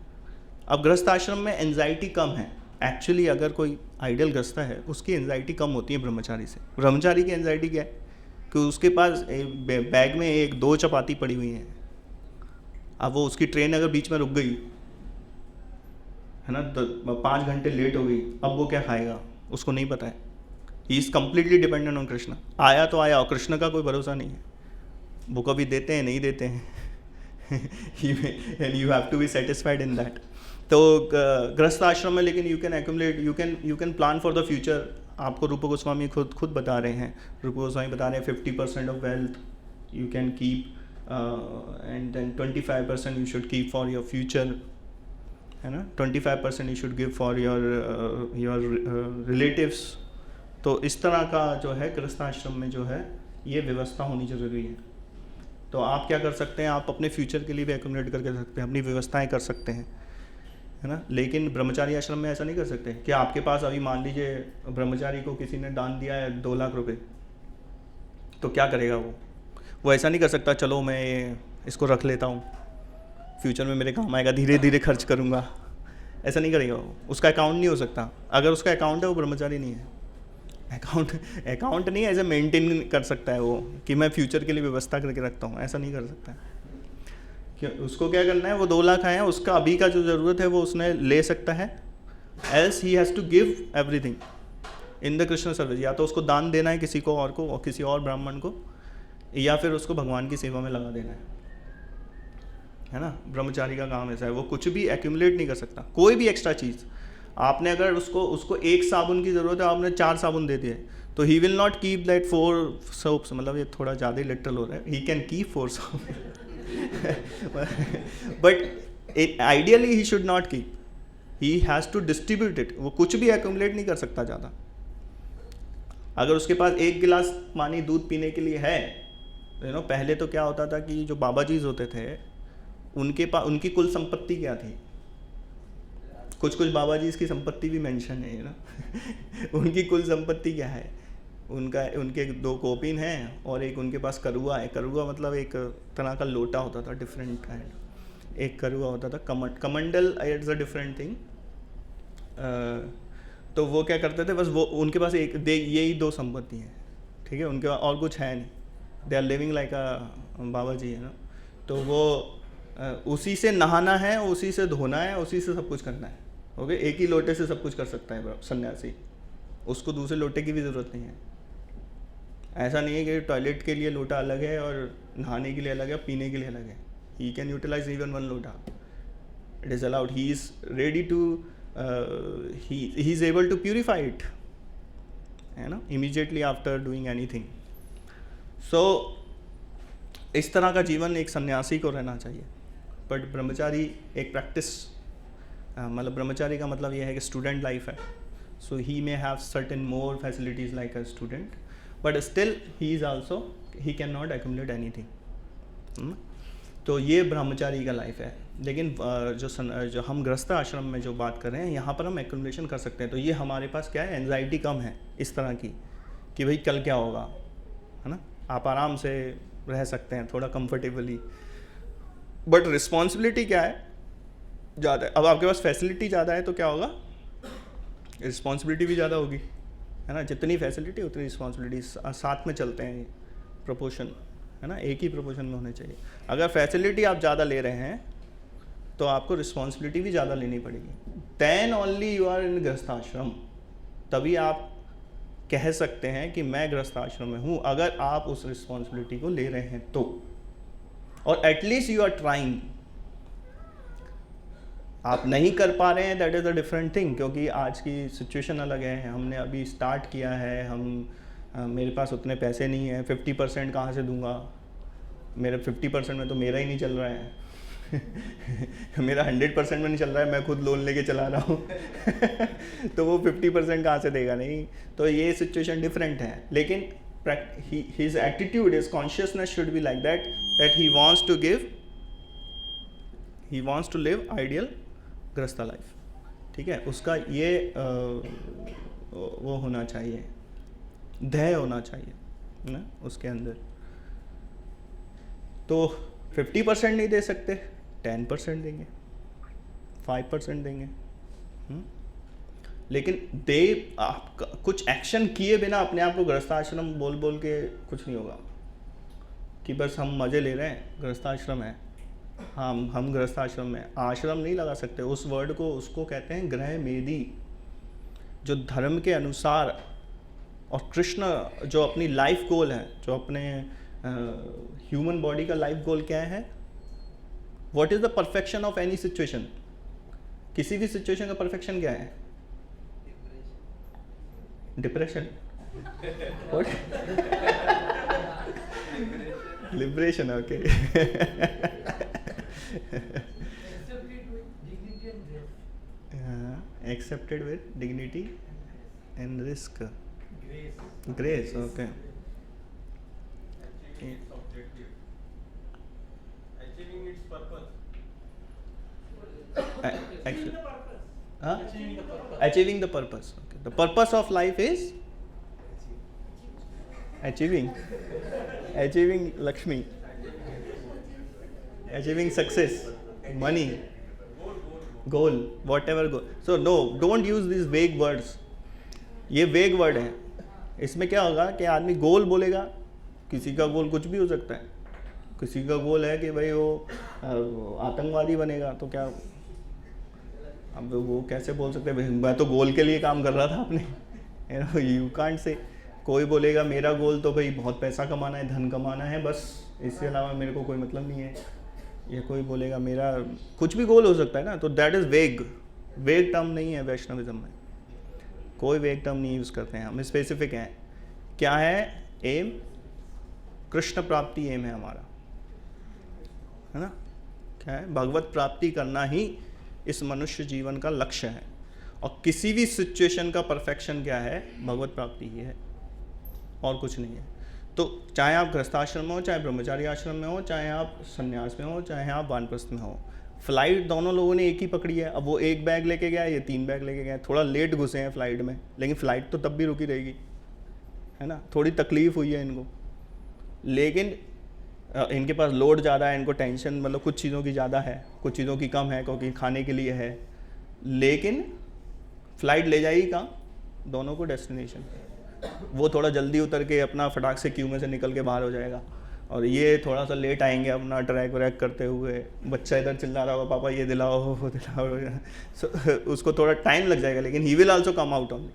A: अब गृहस्थ आश्रम में एंजाइटी कम है एक्चुअली। अगर कोई आइडियल गृहस्थ है उसकी एंजाइटी कम होती है ब्रह्मचारी से। ब्रह्मचारी की एंजाइटी क्या है कि उसके पास बैग में 1-2 चपाती पड़ी हुई हैं। अब वो उसकी ट्रेन अगर बीच में रुक गई है ना, 5 घंटे लेट हो गई, अब वो क्या खाएगा उसको नहीं पता है। He is completely dependent on Krishna. आया तो आया, और कृष्ण का कोई भरोसा नहीं है, वो कभी देते हैं नहीं देते हैं, and you have to be satisfied in that. तो गृहस्थ आश्रम में लेकिन you can accumulate, you can plan for the future. आपको रूप गोस्वामी खुद बता रहे हैं, रूप गोस्वामी बता रहे हैं 50% of wealth you can keep and then 25% you should keep for your future, है ना। 25% you should give for your relatives. तो इस तरह का जो है गृहस्थ आश्रम में जो है ये व्यवस्था होनी ज़रूरी है। तो आप क्या कर सकते हैं, आप अपने फ्यूचर के लिए भी एक्यूमुलेट करके सकते हैं, अपनी व्यवस्थाएं कर सकते हैं, है ना। लेकिन ब्रह्मचारी आश्रम में ऐसा नहीं कर सकते कि आपके पास अभी मान लीजिए ब्रह्मचारी को किसी ने दान दिया है 2 लाख रुपए, तो क्या करेगा वो ऐसा नहीं कर सकता चलो मैं इसको रख लेता हूँ, फ्यूचर में मेरे काम आएगा, धीरे धीरे खर्च करूँगा। ऐसा नहीं करेगा वो, उसका अकाउंट नहीं हो सकता। अगर उसका अकाउंट है वो ब्रह्मचारी नहीं है। अकाउंट नहीं ऐसे मेंटेन कर सकता है वो कि मैं फ्यूचर के लिए व्यवस्था करके रखता हूँ, ऐसा नहीं कर सकता है। क्यों, उसको क्या करना है, वो 2 लाख आए हैं, उसका अभी का जो ज़रूरत है वो उसने ले सकता है, else he has to give everything in the Krishna service. या तो उसको दान देना है किसी को और को, और किसी और ब्राह्मण को, या फिर उसको भगवान की सेवा में लगा देना है ना। ब्रह्मचारी का काम ऐसा है, वो कुछ भी एक्यूमुलेट नहीं कर सकता, कोई भी एक्स्ट्रा चीज़। आपने अगर उसको 1 साबुन की ज़रूरत है, आपने 4 साबुन दे दिए, तो he will not keep that 4 soaps. मतलब ये थोड़ा ज़्यादा ही लिटरल हो रहा है, he can keep 4 soap but ideally he should not keep, he has to distribute it. वो कुछ भी एक्यूमुलेट नहीं कर सकता ज़्यादा। अगर उसके पास 1 गिलास पानी दूध पीने के लिए है, पहले तो क्या होता था कि जो बाबा जीज होते थे उनकी कुल संपत्ति क्या थी? कुछ कुछ बाबा जी इसकी संपत्ति भी मेंशन है ना उनकी कुल संपत्ति क्या है? उनके 2 कोपिन हैं और एक उनके पास करुआ है। करुआ मतलब एक तरह का लोटा होता था, डिफरेंट काइंड। एक करुआ होता था, कमंडल इट्स अ डिफरेंट थिंग। तो वो क्या करते थे, बस वो उनके पास यही 2 संपत्ति हैं, ठीक है, उनके पास और कुछ है नहीं। They are living like a baba ji है ना। तो वो उसी से नहाना है, उसी से धोना है, उसी से सब कुछ करना है। ओके, एक ही लोटे से सब कुछ कर सकता है सन्यासी, उसको दूसरे लोटे की भी ज़रूरत नहीं है। ऐसा नहीं है कि टॉयलेट के लिए लोटा अलग है और नहाने के लिए अलग है, पीने के लिए अलग है। ही कैन यूटिलाइज इवन 1 लोटा, it is allowed. He is ready to he is able to purify it, है ना, immediately after doing anything. So इस तरह का जीवन एक सन्यासी को रहना चाहिए। बट ब्रह्मचारी एक प्रैक्टिस, मतलब ब्रह्मचारी का मतलब यह है कि स्टूडेंट लाइफ है। So he may have certain more facilities like a student, but still he is also, he can not accumulate anything. तो ये ब्रह्मचारी का लाइफ है। लेकिन जो हम गृहस्थ आश्रम में जो बात कर रहे हैं, यहाँ पर हम एक्यूमुलेशन कर सकते हैं। तो ये हमारे पास क्या है, एंजाइटी कम है इस तरह की कि भाई कल क्या होगा, है ना। आप आराम से रह सकते हैं थोड़ा कंफर्टेबली। बट रिस्पॉन्सिबिलिटी क्या है, ज़्यादा है। अब आपके पास फैसिलिटी ज़्यादा है तो क्या होगा, रिस्पॉन्सिबिलिटी भी ज़्यादा होगी, है ना। जितनी फैसिलिटी उतनी रिस्पॉन्सिबिलिटी, साथ में चलते हैं, प्रोपोर्शन, है ना, एक ही प्रोपोर्शन में होने चाहिए। अगर फैसिलिटी आप ज़्यादा ले रहे हैं तो आपको रिस्पॉन्सिबिलिटी भी ज़्यादा लेनी पड़ेगी। Then only you are in grihastha ashram, तभी आप कह सकते हैं कि मैं गृहस्थ आश्रम में हूँ, अगर आप उस रिस्पॉन्सिबिलिटी को ले रहे हैं तो, और एटलीस्ट यू आर ट्राइंग। आप नहीं कर पा रहे हैं, that is a different thing, क्योंकि आज की सिचुएशन अलग है। हमने अभी स्टार्ट किया है, मेरे पास उतने पैसे नहीं हैं, 50% कहाँ से दूंगा, मेरे 50% में तो मेरा ही नहीं चल रहा है मेरा 100% में नहीं चल रहा है, मैं खुद लोन लेके चला रहा हूँ तो वो 50% कहाँ से देगा, नहीं। तो ये सिचुएशन डिफरेंट है। लेकिन his attitude, his consciousness should be like that he wants to give, he wants to live ideal गृहस्थ लाइफ, ठीक है। उसका ये वो होना चाहिए, ध्येय होना चाहिए ना उसके अंदर। तो 50% नहीं दे सकते, 10% देंगे, 5% देंगे, लेकिन आप कुछ एक्शन किए बिना अपने आप को गृहस्थ आश्रम बोल बोल के कुछ नहीं होगा कि बस हम मज़े ले रहे हैं, गृहस्थ आश्रम है, हम गृहस्थ आश्रम में। आश्रम नहीं लगा सकते उस वर्ड को, उसको कहते हैं गृह मेदी, जो धर्म के अनुसार। और कृष्ण जो अपनी लाइफ गोल है, जो अपने ह्यूमन बॉडी का लाइफ गोल क्या है, what is the perfection of any situation. किसी भी सिचुएशन का परफेक्शन क्या है, depression, what, liberation, okay accepted with dignity and risk, grace, okay.
B: Achieving its purpose.
A: Achieving the purpose, okay. The purpose of life is achieving Lakshmi, achieving success, money, goal, whatever goal. So no, don't use these vague words. ये वेग word है। इसमें क्या होगा कि आदमी गोल बोलेगा, किसी का गोल कुछ भी हो सकता है। किसी का गोल है कि भाई वो आतंकवादी बनेगा, तो क्या, अब वो कैसे बोल सकते हैं, मैं तो गोल के लिए काम कर रहा था अपने, यू कांट से। कोई बोलेगा मेरा गोल तो भाई बहुत पैसा कमाना है, धन कमाना है, बस इसके अलावा मेरे को कोई मतलब नहीं है। या कोई बोलेगा मेरा कुछ भी गोल हो सकता है ना, तो दैट इज़ वेग टर्म नहीं है वैष्णविज्म में। कोई वेग टर्म नहीं यूज़ करते हैं हम, स्पेसिफिक हैं। क्या है एम, कृष्ण प्राप्ति एम है हमारा, है ना। क्या है, भगवत प्राप्ति करना ही इस मनुष्य जीवन का लक्ष्य है। और किसी भी सिचुएशन का परफेक्शन क्या है, भगवत प्राप्ति ही है, और कुछ नहीं है। तो चाहे आप गृहस्थाश्रम में हो, चाहे ब्रह्मचारी आश्रम में हो, चाहे आप संन्यास में हो, चाहे आप वानप्रस्थ में हो, फ्लाइट दोनों लोगों ने एक ही पकड़ी है। अब वो 1 बैग लेके गया, ये 3 बैग लेके गया, थोड़ा लेट घुसे हैं फ्लाइट में, लेकिन फ़्लाइट तो तब भी रुकी रहेगी, है ना। थोड़ी तकलीफ़ हुई है इनको, लेकिन इनके पास लोड ज़्यादा है, इनको टेंशन मतलब कुछ चीज़ों की ज़्यादा है, कुछ चीज़ों की कम है, क्योंकि खाने के लिए है, लेकिन फ़्लाइट ले जाएगी कहाँ? दोनों को डेस्टिनेशन। वो थोड़ा जल्दी उतर के अपना फटाक से क्यू में से निकल के बाहर हो जाएगा, और ये थोड़ा सा लेट आएंगे अपना ट्रैक व्रैक करते हुए। बच्चा इधर चिल्ला रहा होगा, पापा ये दिलाओ वो दिलाओ। उसको थोड़ा टाइम लग जाएगा, लेकिन he will also come out only,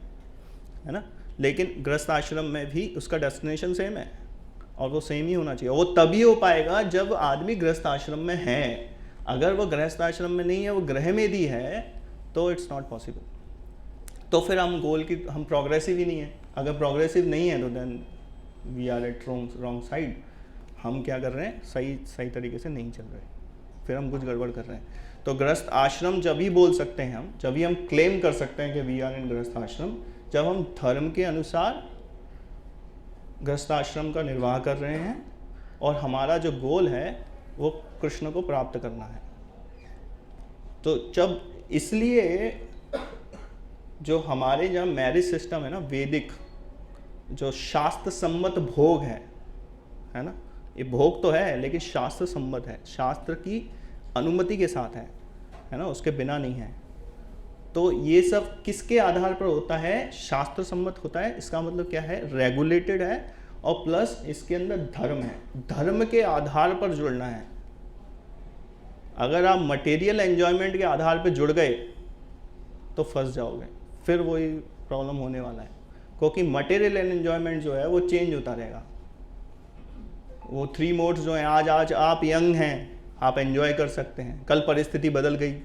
A: है ना। लेकिन गृहस्थ आश्रम में भी उसका डेस्टिनेशन सेम है, और वो सेम ही होना चाहिए। वो तभी हो पाएगा जब आदमी गृहस्थ आश्रम में है। अगर वो गृहस्थ आश्रम में नहीं है, वो गृह में भी है, तो इट्स नॉट पॉसिबल। तो फिर हम प्रोग्रेसिव ही नहीं है। अगर प्रोग्रेसिव नहीं है तो then we are at wrong side. हम क्या कर रहे हैं? सही तरीके से नहीं चल रहे, फिर हम कुछ गड़बड़ कर रहे हैं। तो गृहस्थ आश्रम जब ही बोल सकते हैं हम, जब ही हम क्लेम कर सकते हैं कि वी आर इन गृहस्थ आश्रम, जब हम धर्म के अनुसार गृहस्थ आश्रम का निर्वाह कर रहे हैं, और हमारा जो गोल है वो कृष्ण को प्राप्त करना है। तो जब इसलिए जो हमारे जहाँ मैरिज सिस्टम है ना, वैदिक जो शास्त्र सम्मत भोग है ना, ये भोग तो है लेकिन शास्त्र सम्मत है, शास्त्र की अनुमति के साथ है ना, उसके बिना नहीं है। तो ये सब किसके आधार पर होता है? शास्त्र सम्मत होता है। इसका मतलब क्या है? रेगुलेटेड है, और प्लस इसके अंदर धर्म है। धर्म के आधार पर जुड़ना है। अगर आप मटेरियल एंजॉयमेंट के आधार पर जुड़ गए तो फंस जाओगे, फिर वही प्रॉब्लम होने वाला है, क्योंकि मटेरियल एंजॉयमेंट जो है वो चेंज होता रहेगा। वो 3 मोड्स जो हैं, आज आप यंग हैं, आप एंजॉय कर सकते हैं, कल परिस्थिति बदल गई।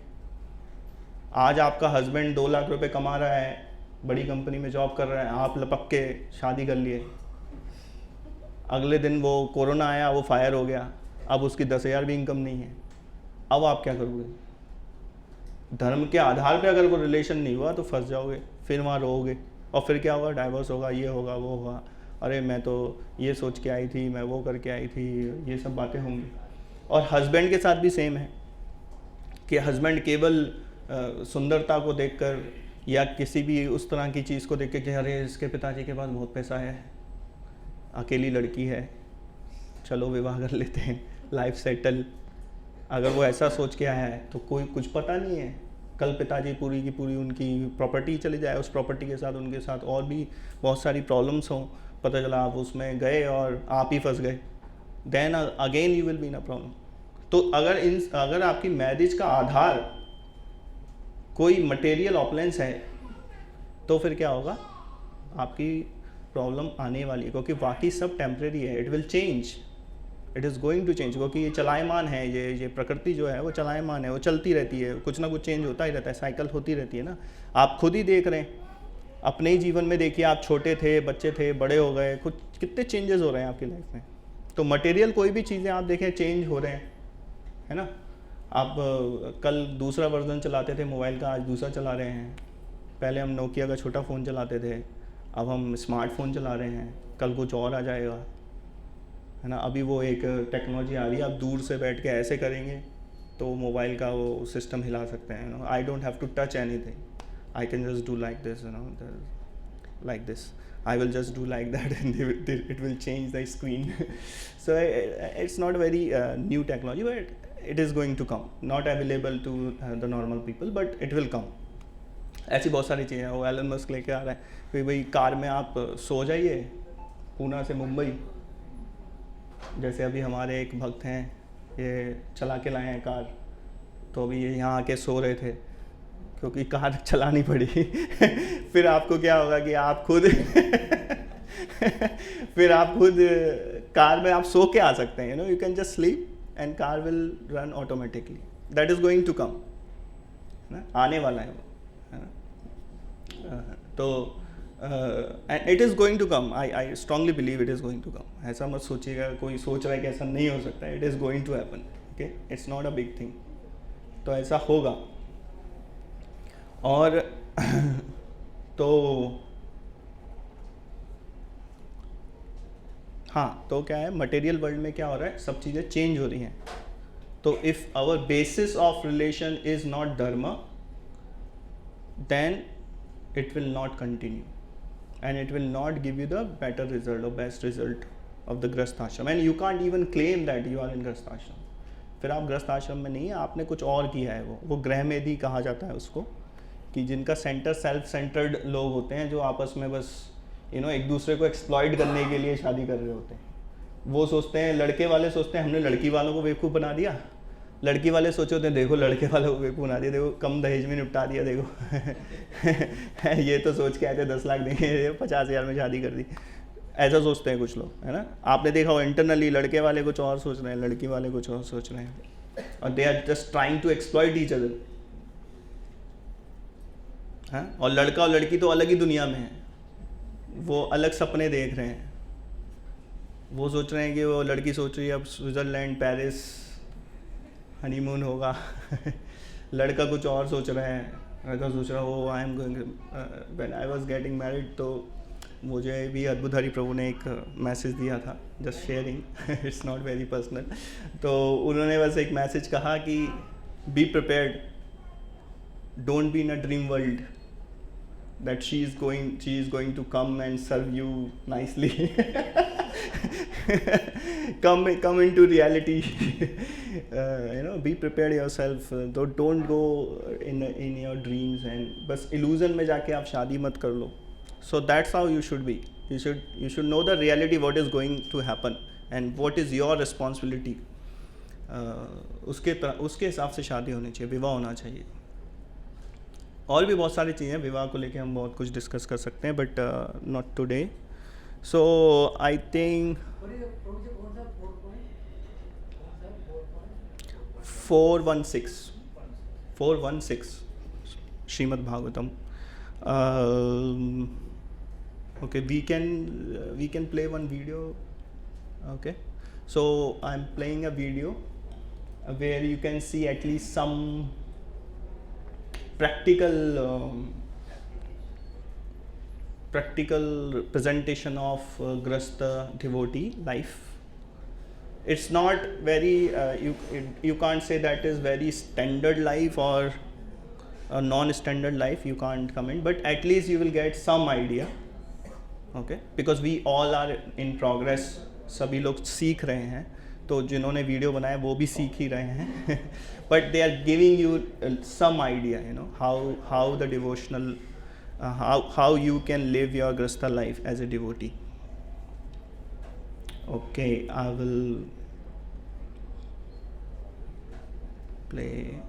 A: आज आपका हस्बैंड 2 लाख रुपए कमा रहा है, बड़ी कंपनी में जॉब कर रहा है, आप लपक के शादी कर लिए। अगले दिन वो कोरोना आया, वो फायर हो गया, अब उसकी 10,000 भी इनकम नहीं है। अब आप क्या करोगे? धर्म के आधार पे अगर वो रिलेशन नहीं हुआ तो फंस जाओगे, फिर वहाँ रहोगे, और फिर क्या होगा? डाइवोर्स होगा, ये होगा, वो होगा। अरे मैं तो ये सोच के आई थी, मैं वो करके आई थी, ये सब बातें होंगी। और हस्बैंड के साथ भी सेम है कि हस्बैंड केवल सुंदरता को देखकर या किसी भी उस तरह की चीज़ को देख के कि अरे इसके पिताजी के पास बहुत पैसा है, अकेली लड़की है, चलो विवाह कर लेते हैं, लाइफ सेटल। अगर वो ऐसा सोच के आया है तो कोई कुछ पता नहीं है, कल पिताजी पूरी की पूरी उनकी प्रॉपर्टी चली जाए, उस प्रॉपर्टी के साथ उनके साथ और भी बहुत सारी प्रॉब्लम्स हों, पता चला आप उसमें गए और आप ही फंस गए, then again you will be in a problem. तो अगर आपकी मैरिज का आधार कोई मटेरियल ऑपलेंस है तो फिर क्या होगा? आपकी प्रॉब्लम आने वाली है, क्योंकि बाकी सब टेम्परेरी है। It will change, it is going to change, क्योंकि ये चलायमान है, ये प्रकृति जो है वो चलायमान है, वो चलती रहती है, कुछ ना कुछ चेंज होता ही रहता है, साइकिल होती रहती है ना। आप खुद ही देख रहे हैं, अपने ही जीवन में देखिए, आप छोटे थे, बच्चे थे, बड़े हो गए, कुछ कितने चेंजेस हो रहे हैं आपकी लाइफ में। तो मटेरियल कोई भी चीज़ें आप देखें चेंज हो रहे हैं, है ना। आप कल दूसरा वर्जन चलाते थे मोबाइल का, आज दूसरा चला रहे हैं। पहले हम नोकिया का छोटा फ़ोन चलाते थे, अब हम स्मार्टफोन चला रहे हैं, कल कुछ और आ जाएगा, है ना। अभी वो एक टेक्नोलॉजी आ रही है, आप दूर से बैठ के ऐसे करेंगे तो मोबाइल का वो सिस्टम हिला सकते हैं, you know. I don't have to touch anything, I can just do like this, you know, like this, I will just do like that and it will change the screen. So it's not very new technology, but it is going to come, not available to the normal people, but it will come. ऐसी बहुत सारी चीज़ें हैं। वो Elon Musk लेके आ रहा है कि भाई कार में आप सो जाइए, पूना से मुंबई, जैसे अभी हमारे एक भक्त हैं, ये चला के लाए हैं कार, तो अभी ये यहाँ आके सो रहे थे क्योंकि कार चलानी पड़ी। फिर आपको क्या होगा कि आप खुद फिर आप खुद कार में आप सो के आ सकते हैं, you know, you can just sleep and car will run automatically. That is going to come, ना, आने वाला है वो, है ना। तो and it is going to come, I strongly believe it is going to come. ऐसा मत सोचिएगा कोई सोच रहा है कि ऐसा नहीं हो सकता, it is going to happen, okay, it's not a big thing. तो ऐसा होगा। और तो हाँ, तो क्या है, मटेरियल वर्ल्ड में क्या हो रहा है, सब चीज़ें चेंज हो रही हैं. तो if our basis of relation is not dharma, then it will not continue and it will not give you the better result or best result of the grastha ashram, and you can't even claim that you are in grastha ashram. फिर आप ग्रस्त आश्रम में नहीं है, आपने कुछ और किया है. वो ग्रह मेधी कहा जाता है उसको, कि जिनका सेंटर सेल्फ सेंटर्ड लोग होते हैं, जो आपस में बस एक दूसरे को एक्सप्लॉइट करने के लिए शादी कर रहे होते हैं. वो सोचते हैं, लड़के वाले सोचते हैं हमने लड़की वालों को बेवकूफ़ बना दिया, लड़की वाले सोचे होते हैं देखो लड़के वालों को बेवकूफ़ बना दिया, देखो कम दहेज में निपटा दिया, देखो ये तो सोच के आए थे 10 लाख देंगे, 50,000 में शादी कर दी. ऐसा सोचते हैं कुछ लोग, है ना. आपने देखा हो इंटरनली लड़के वाले कुछ और सोच रहे हैं, लड़की वाले कुछ और सोच रहे हैं, और they are just trying to exploit each other. हाँ, और लड़का और लड़की तो अलग ही दुनिया में है, वो अलग सपने देख रहे हैं. वो सोच रहे हैं कि वो लड़की सोच रही है अब स्विट्ज़रलैंड पेरिस हनीमून होगा लड़का कुछ और सोच रहा है, लड़का सोच रहा है I am going when I was getting married. तो मुझे भी अद्भुतधारी प्रभु ने एक मैसेज दिया था, just sharing, it's not very personal. तो उन्होंने बस एक मैसेज कहा कि be prepared, don't be in a dream world that she is going to come and serve you nicely. come into reality. Be prepared yourself. Don't go in your dreams and बस illusion में जाके आप शादी मत कर लो. So that's how you should be. You should know the reality, what is going to happen and what is your responsibility. उसके हिसाब से शादी होनी चाहिए, विवाह होना चाहिए. और भी बहुत सारी चीज़ें विवाह को लेके हम बहुत कुछ डिस्कस कर सकते हैं, but not today. So I think 416 Shrimad Bhagavatam. Okay, we can play one video. Okay, so I'm playing a video where you can see at least some practical presentation of grastha devotee life. It's not very you can't say that is very standard life or a non-standard life, you can't comment, but at least you will get some idea. Okay, because we all are in progress, सभी लोग सीख रहे हैं, तो जिन्होंने video बनाया वो भी सीख ही रहे हैं. But they are giving you some idea, how the devotional how you can live your grastha life as a devotee. Okay, I will play